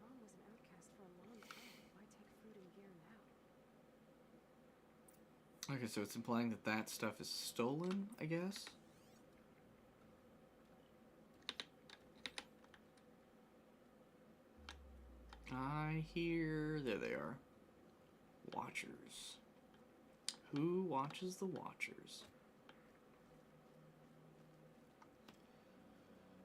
Brom was an outcast for a long time. Why take food and gear now? Okay, so it's implying that that stuff is stolen, I guess? I hear... There they are. Watchers. Who watches the Watchers?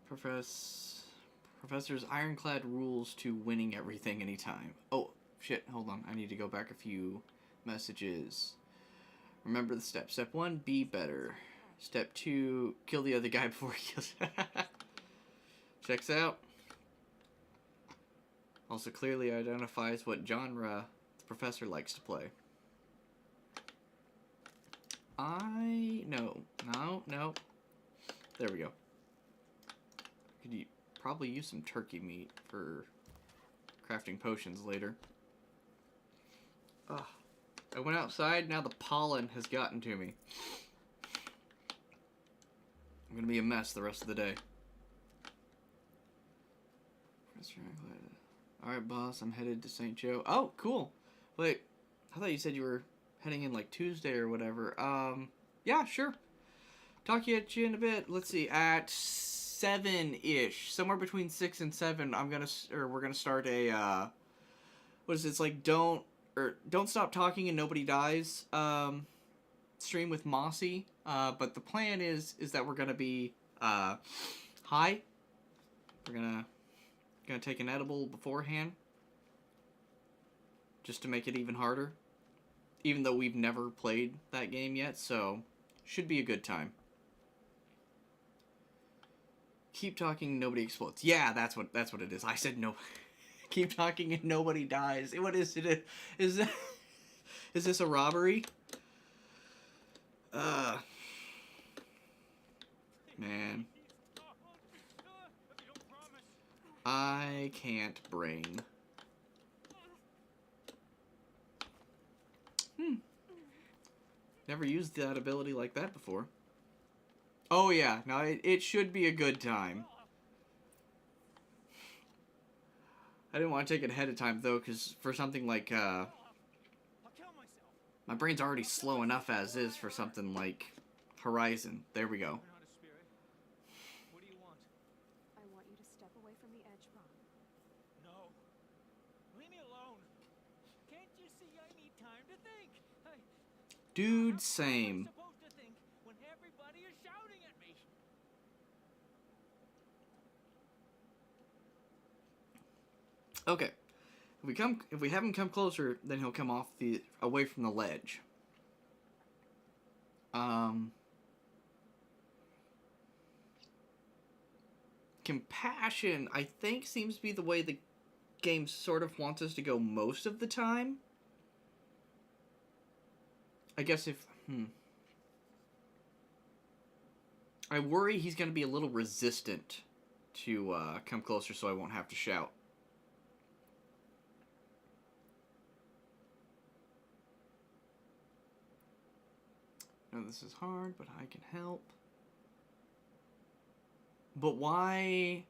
Professor's ironclad rules to winning everything anytime. Oh, shit, hold on. I need to go back a few messages. Remember the steps. Step 1, be better. Step 2, kill the other guy before he kills... Checks out. Also clearly identifies what genre the professor likes to play. No. There we go. Could probably use some turkey meat for crafting potions later. Ugh. I went outside, now the pollen has gotten to me. I'm gonna be a mess the rest of the day. Alright, boss, I'm headed to St. Joe. Oh, cool. Wait, I thought you said you were heading in like Tuesday or whatever. Yeah, sure. Talk to you in a bit. Let's see, at 7-ish, somewhere between 6 and 7, we're gonna start a, what is it? It's like Don't Stop Talking and Nobody Dies, stream with Mossy. But the plan is that we're gonna be, high. We're gonna take an edible beforehand, just to make it even harder, even though we've never played that game yet, so should be a good time. Keep talking, nobody explodes. Yeah, that's what it is. I said no. Keep talking and nobody dies. What is it? Is this a robbery? Man. I can't brain. Never used that ability like that before. Oh yeah, no, it should be a good time. I didn't want to take it ahead of time though, because for something like I'll kill myself. my brain's already slow enough as is for something like Horizon. There we go. You're not a spirit. What do you want? I want you to step away from the edge, Ron. No. Leave me alone. Can't you see I need time to think? Dude, same. I'm supposed to think when everybody is shouting at me. Okay. If we have him come closer, then he'll come away from the ledge. Compassion, I think, seems to be the way the game sort of wants us to go most of the time. I guess I worry he's going to be a little resistant to come closer, so I won't have to shout. No, this is hard, but I can help. But why...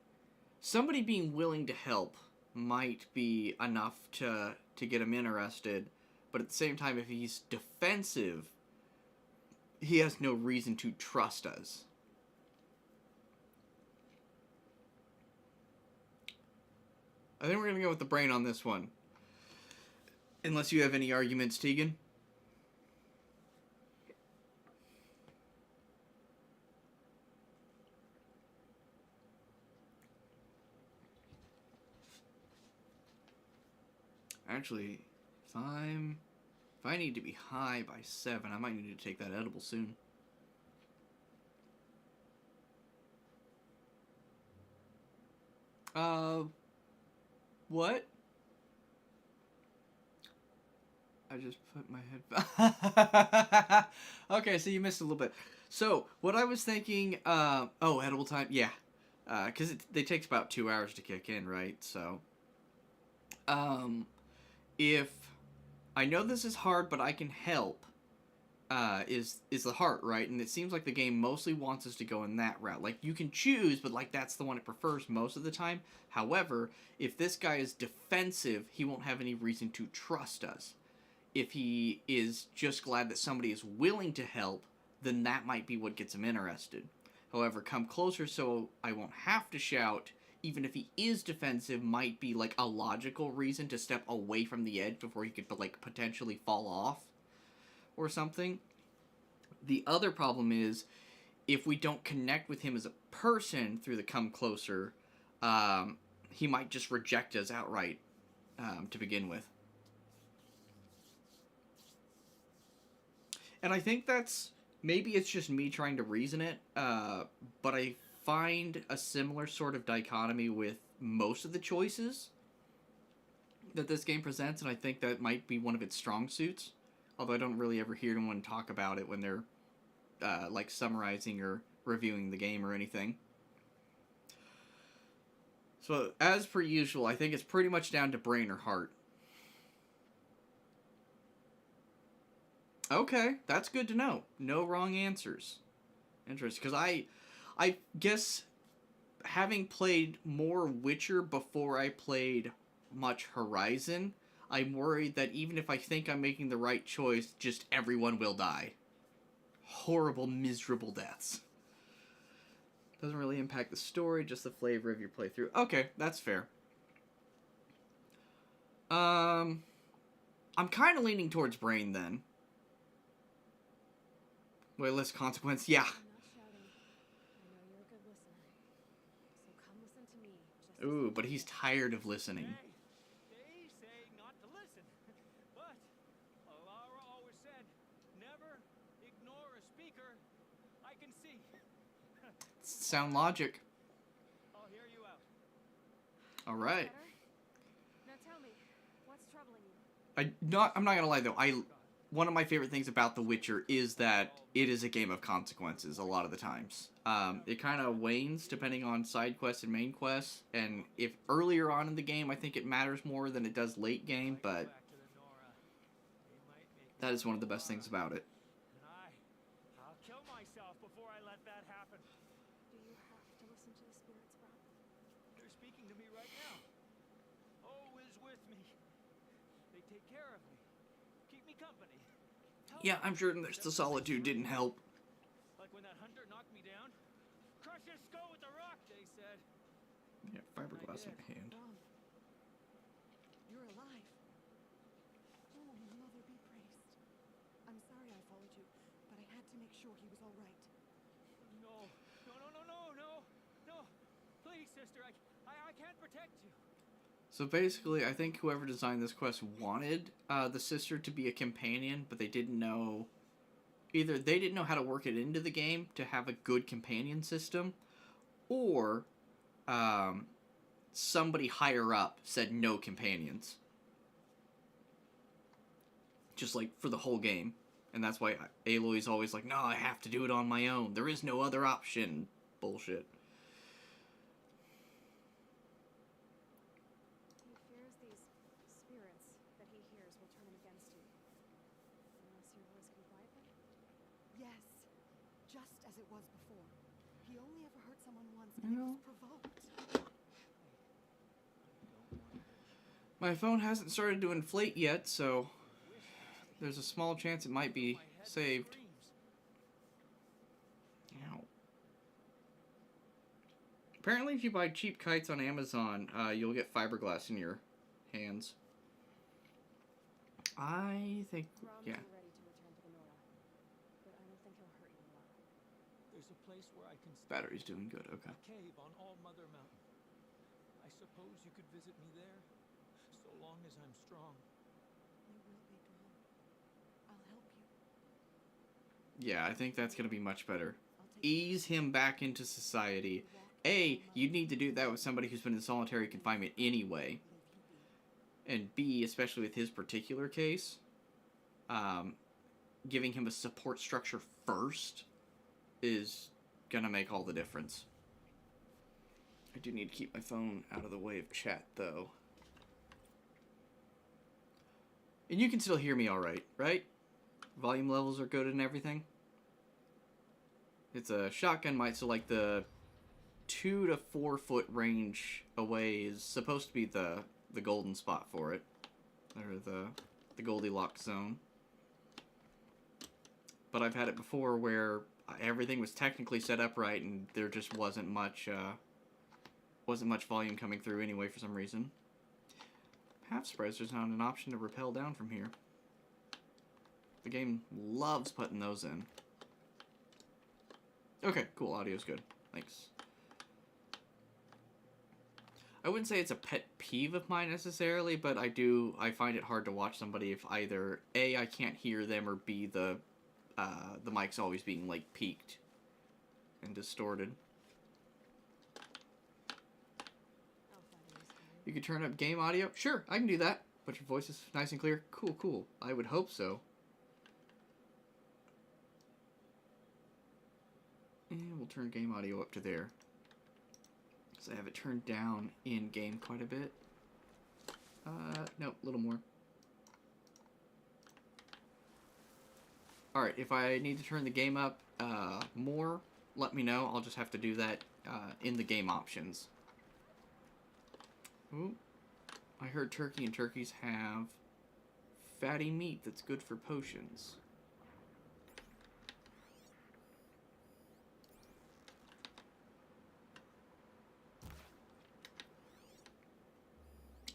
Somebody being willing to help might be enough to get him interested, but at the same time, if he's defensive, he has no reason to trust us. I think we're going to go with the brain on this one. Unless you have any arguments, Tegan. Actually, if I need to be high by 7, I might need to take that edible soon. What? I just put my head... Okay, so you missed a little bit. So, what I was thinking, oh, edible time, yeah. Because it takes about 2 hours to kick in, right? So, if I know this is hard, but I can help, is the heart, right? And it seems like the game mostly wants us to go in that route. Like, you can choose, but, like, that's the one it prefers most of the time. However, if this guy is defensive, he won't have any reason to trust us. If he is just glad that somebody is willing to help, then that might be what gets him interested. However, come closer so I won't have to shout, even if he is defensive, might be, like, a logical reason to step away from the edge before he could, like, potentially fall off or something. The other problem is, if we don't connect with him as a person through the come closer, he might just reject us outright to begin with. And I think maybe it's just me trying to reason it, but I find a similar sort of dichotomy with most of the choices that this game presents, and I think that might be one of its strong suits. Although I don't really ever hear anyone talk about it when they're, like, summarizing or reviewing the game or anything. So, as per usual, I think it's pretty much down to brain or heart. Okay, that's good to know. No wrong answers. Interesting, because I guess having played more Witcher before I played much Horizon, I'm worried that even if I think I'm making the right choice, just everyone will die. Horrible, miserable deaths. Doesn't really impact the story, just the flavor of your playthrough. Okay, that's fair. I'm kind of leaning towards brain then. Way less consequence, yeah. I'm not shouting. I know you're a good listener. So come listen to me. Just Ooh, but he's tired of listening. They say not to listen. But Lara always said, never ignore a speaker. I can see. Sound logic. I'll hear you out. Alright. better? Now tell me, what's troubling you? I'm not gonna lie though, one of my favorite things about The Witcher is that it is a game of consequences a lot of the times. It kind of wanes depending on side quests and main quests, and if earlier on in the game I think it matters more than it does late game, but Back to the Nora. They might make that is one of the best things about it. And I'll kill myself before I let that happen. take care of me. Keep me company. Help Yeah, me. I'm sure the solitude didn't help. Like when that hunter knocked me down? Crush his skull with the rock, they said. Yeah, fiberglass in my hand. Mom, you're alive. Oh, Mother be praised. I'm sorry I followed you, but I had to make sure he was all right. No. No. Please, sister, I can't protect you. So basically, I think whoever designed this quest wanted the sister to be a companion, but they didn't know... Either they didn't know how to work it into the game to have a good companion system, or somebody higher up said no companions. Just like for the whole game. And that's why Aloy's always like, no, I have to do it on my own. There is no other option. Bullshit. He fears these spirits that he hears will turn him against you. Unless your voice can quiet them? Yes, just as it was before. He only ever hurt someone once, and it was provoked. My phone hasn't started to inflate yet, so there's a small chance it might be saved. Ow. Apparently, if you buy cheap kites on Amazon, you'll get fiberglass in your hands. I think, Rom's yeah. ready to return to the Nora, but I don't think he'll hurt you a lot. There's a place where I can stay. Battery's doing good, okay. A cave on All Mother Mountain. I suppose you could visit me there, so long as I'm strong. You will be, Drum. I'll help you. Yeah, I think that's going to be much better. I'll take Ease him back into society. A, you'd need to do that with somebody who's been in solitary confinement anyway. And B, especially with his particular case, giving him a support structure first is going to make all the difference. I do need to keep my phone out of the way of chat, though. And you can still hear me alright, right? Volume levels are good and everything. It's a shotgun mic, so like the 2 to 4 foot range away is supposed to be the golden spot for it. Or the Goldilocks zone. But I've had it before where everything was technically set up right and there just wasn't much volume coming through anyway for some reason. Half spreads, there's not an option to rappel down from here. The game loves putting those in. Okay, cool, audio's good. Thanks. I wouldn't say it's a pet peeve of mine necessarily, but I find it hard to watch somebody if either A, I can't hear them, or B, the mic's always being like peaked and distorted. I'll find a new story. You can turn up game audio? Sure, I can do that. But your voice is nice and clear? Cool. I would hope so. And we'll turn game audio up to there. So I have it turned down in game quite a bit. Nope, a little more. Alright, if I need to turn the game up more, let me know. I'll just have to do that in the game options. Ooh. I heard turkey and turkeys have fatty meat that's good for potions.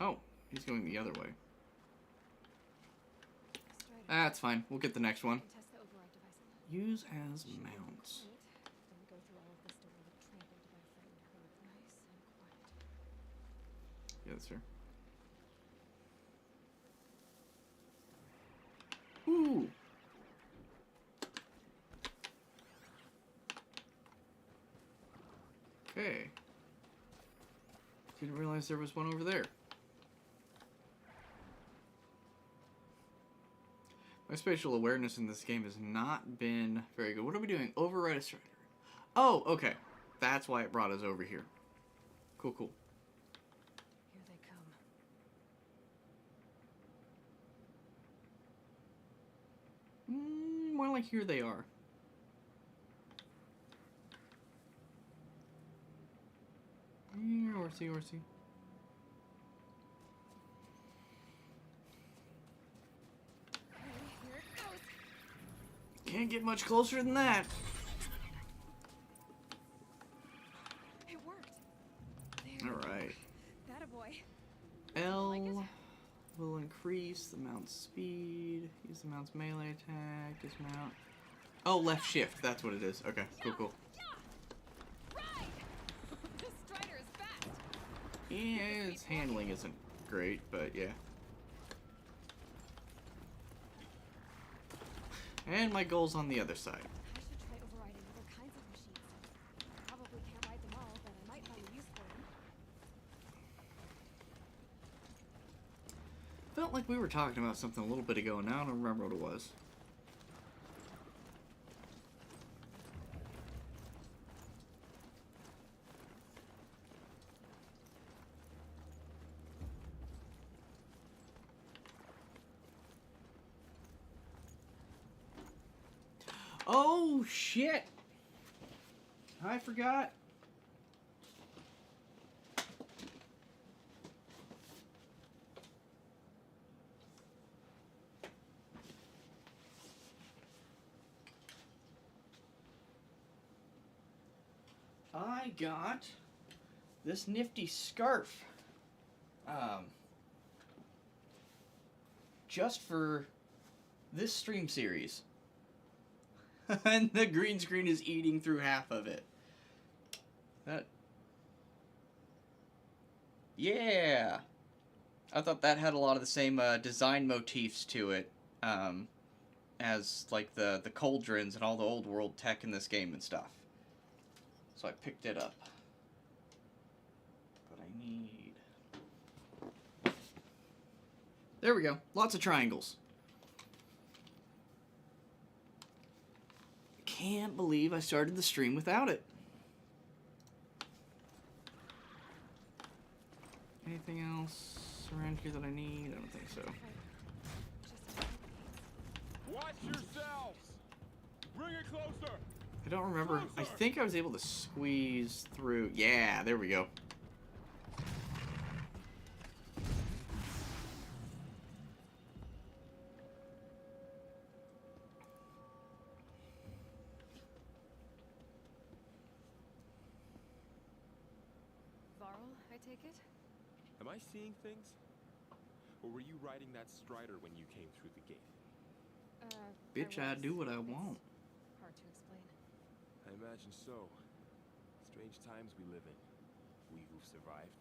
Oh, he's going the other way. Strider, That's fine. We'll get the next one. can test the override device on that. Use as mounts. Wait, don't go through all of this to look trampled by a frightened herd. Nice and quiet. Yeah, that's fair. Ooh! Okay. Didn't realize there was one over there. My spatial awareness in this game has not been very good. What are we doing? Override a strider. Oh, okay. That's why it brought us over here. Cool. Here they come. More like here they are. Horsey. Can't get much closer than that. It worked. There. Alright. That a boy. L will increase the mount's speed. Use the mount's melee attack. Dismount. Oh, left shift. That's what it is. Okay, cool. Ride! This strider is fast. Yeah, its handling isn't great, but yeah. And my goal's on the other side. I should try overriding other kinds of machines. Probably can't ride them all, but I might find a use for them. Felt like we were talking about something a little bit ago, and now I don't remember what it was. Oh, shit! I forgot. I got this nifty scarf. Just for this stream series. And the green screen is eating through half of it. Yeah! I thought that had a lot of the same design motifs to it as like the cauldrons and all the old world tech in this game and stuff. So I picked it up. But I need... There we go. Lots of triangles. Can't believe I started the stream without it. Anything else around here that I need? I don't think so. Watch yourselves! Bring it closer! I don't remember. I think I was able to squeeze through. Yeah, there we go. I take it? Am I seeing things? Or were you riding that strider when you came through the gate? Bitch, I do what I want. Hard to explain. I imagine so. Strange times we live in. We who've survived.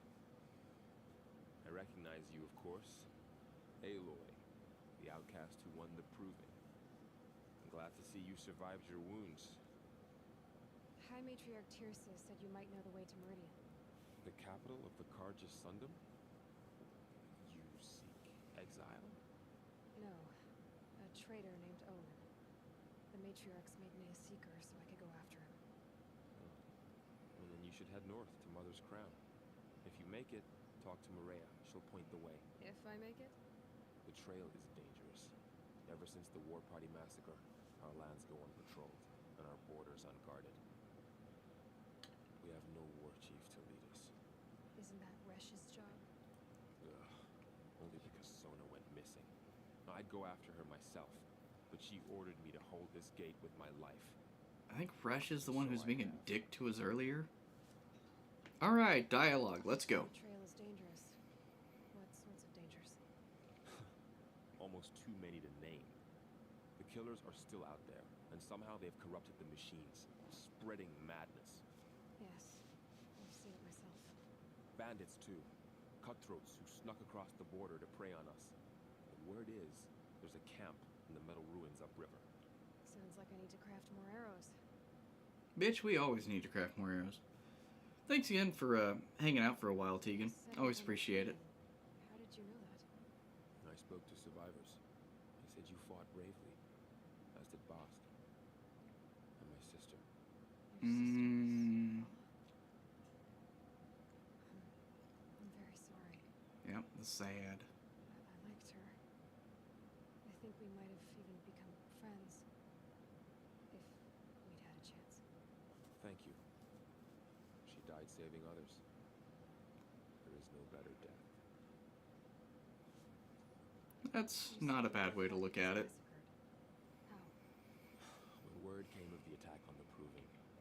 I recognize you, of course. Aloy, the outcast who won the proving. I'm glad to see you survived your wounds. High Matriarch Tirsa said you might know the way to Meridian. The capital of the Carja Sundom? You seek exile? No. A traitor named Owen. The Matriarchs made me a seeker so I could go after him. Oh. Well, then you should head north to Mother's Crown. If you make it, talk to Maria. She'll point the way. If I make it? The trail is dangerous. Ever since the War Party massacre, our lands go unpatrolled, and our borders unguarded. We have no war chief to lead us. Isn't that Resh's job? Ugh. Only because Sona went missing. I'd go after her myself, but she ordered me to hold this gate with my life. I think Resh is the one who's being a dick to us earlier. Alright, dialogue. Let's go. The trail is dangerous. What sorts of dangers? Almost too many to name. The killers are still out there, and somehow they've corrupted the machines, spreading madness. Yes. I've seen it myself. Bandits, too. Cutthroats who snuck across the border to prey on us. The word is, there's a camp in the metal ruins upriver. Sounds like I need to craft more arrows. Bitch, we always need to craft more arrows. Thanks again for hanging out for a while, Tegan. Always appreciate it. How did you know that? I spoke to survivors. They said you fought bravely, as did Bosk. And my sister. I'm very sorry. Yep, the sad. I liked her. I think we might have even become friends. If we'd had a chance. Thank you. She died saving others. There is no better death. That's not a bad way to look at it. How?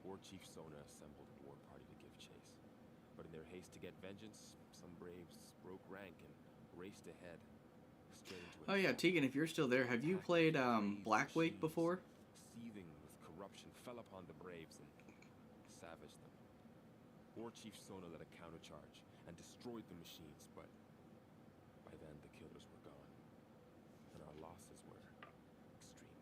War Chief Sona assembled a war party to give chase. But in their haste to get vengeance, some braves broke rank and raced ahead. Straight into Oh yeah, Tegan, if you're still there, have you played Blackwake before? Seething with corruption, fell upon the braves and savaged them. War Chief Sona led a countercharge and destroyed the machines, but by then the killers were gone, and our losses were extreme.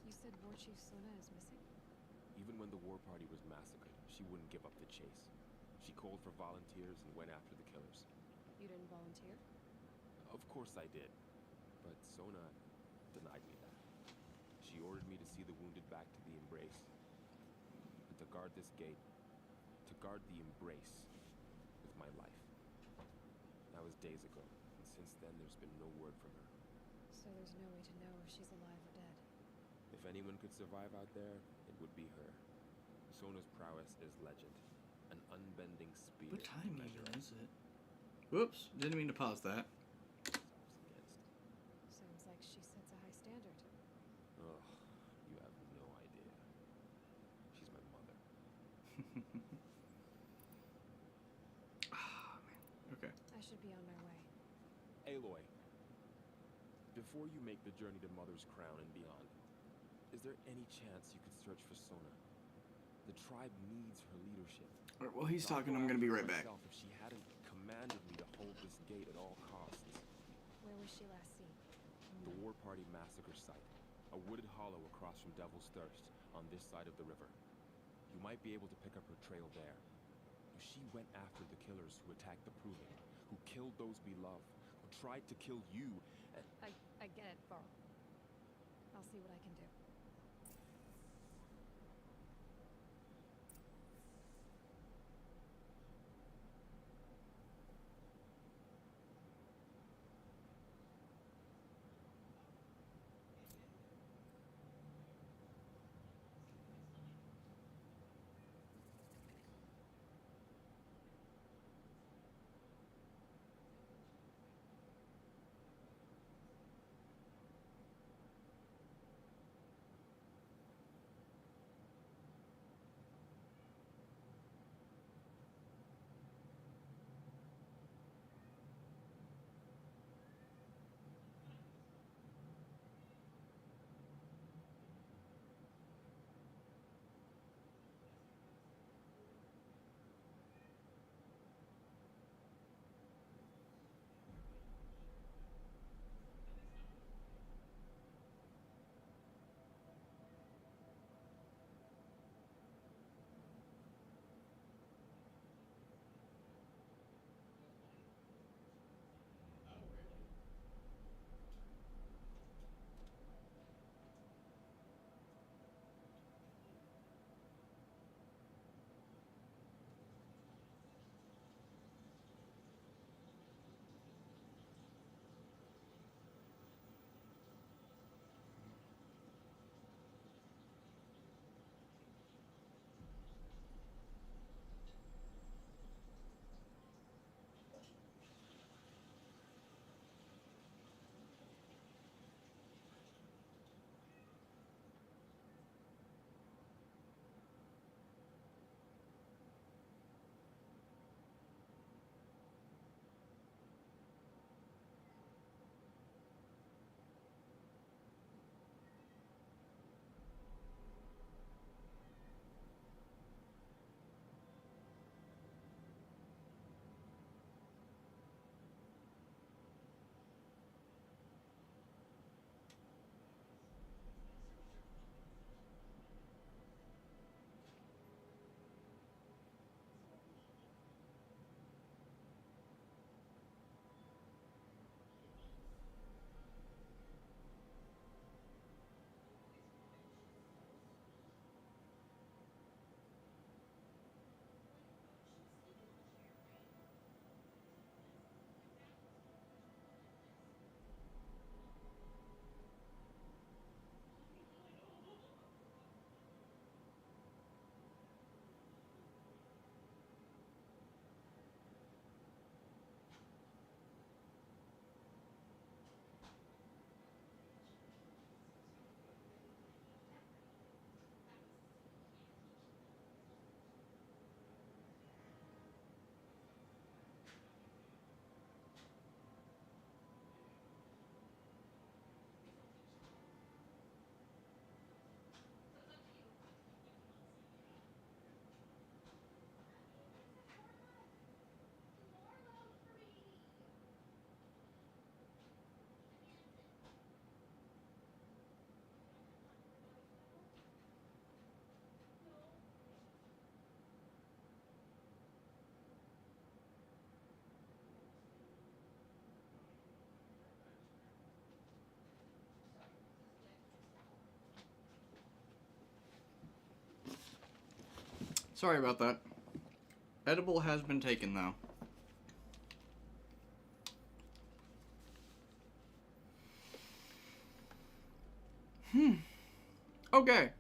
You said War Chief Sona is missing? Even when the war party was massacred, she wouldn't give up the chase. She called for volunteers and went after the killers. You didn't volunteer? Of course I did, but Sona denied me that. She ordered me to see the wounded back to the Embrace, and to guard this gate, to guard the Embrace with my life. That was days ago, and since then there's been no word from her. So there's no way to know if she's alive or dead. If anyone could survive out there, it would be her. Sona's prowess is legend, an unbending spear. What time to measure even is it? Whoops, didn't mean to pause that. ourselves against. Sounds like she sets a high standard. Ugh, you have no idea. She's my mother. Ah, man. Okay. I should be on my way. Aloy, before you make the journey to Mother's Crown and beyond, is there any chance you could search for Sona? The tribe needs her leadership. All right, while he's I'd talking, go I'm gonna after be her right back. myself if she hadn't commanded me to hold this gate at all costs. Where was she last seen? The war party massacre site, a wooded hollow across from Devil's Thirst, on this side of the river. You might be able to pick up her trail there. She went after the killers who attacked the Proving, who killed those we love, who tried to kill you, and I get it, Varl. I'll see what I can do. Sorry about that. Edible has been taken, though. Okay.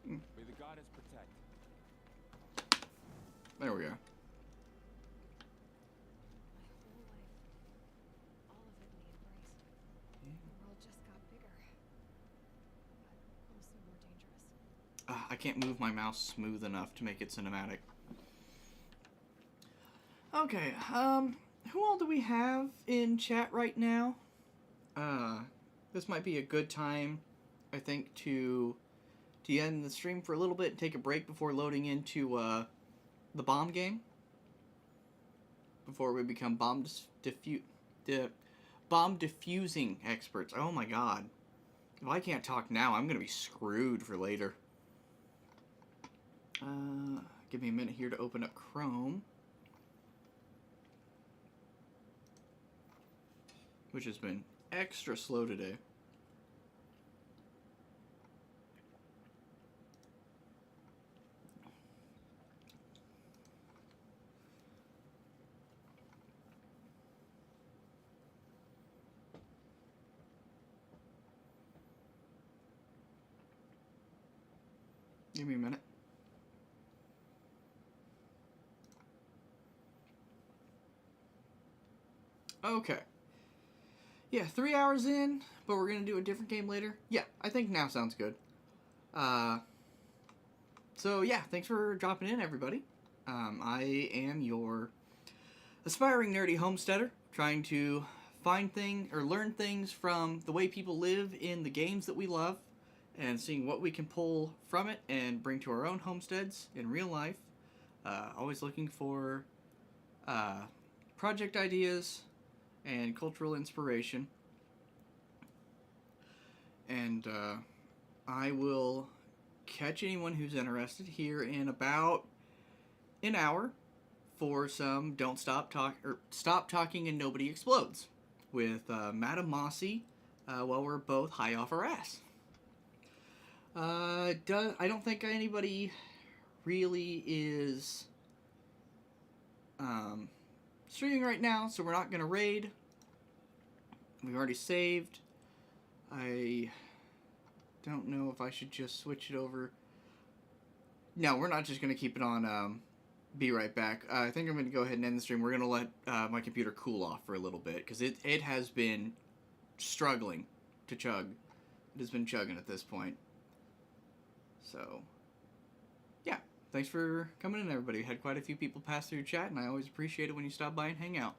May the goddess protect. There we go. My whole life, all of it we embraced. The world just got bigger, but also more dangerous. I can't move my mouse smooth enough to make it cinematic. Okay, who all do we have in chat right now? This might be a good time, I think, to end the stream for a little bit and take a break before loading into, the bomb game. Before we become bomb diffusing experts. Oh my god. If I can't talk now, I'm gonna be screwed for later. Give me a minute here to open up Chrome. Which has been extra slow today. Give me a minute. Okay. Yeah, 3 hours in, but we're going to do a different game later. Yeah, I think now sounds good. So yeah, thanks for dropping in, everybody. I am your aspiring nerdy homesteader, trying to find things or learn things from the way people live in the games that we love, and seeing what we can pull from it and bring to our own homesteads in real life. Always looking for project ideas and cultural inspiration. And I will catch anyone who's interested here in about an hour for some Stop Talking and Nobody Explodes with Madam Mossy while we're both high off our ass. I don't think anybody really is streaming right now, so we're not going to raid. We've already saved. I don't know if I should just switch it over. No, we're not just going to keep it on be right back. I think I'm going to go ahead and end the stream. We're going to let my computer cool off for a little bit, because it has been struggling to chug. It has been chugging at this point. So, yeah. Thanks for coming in, everybody. We had quite a few people pass through chat, and I always appreciate it when you stop by and hang out.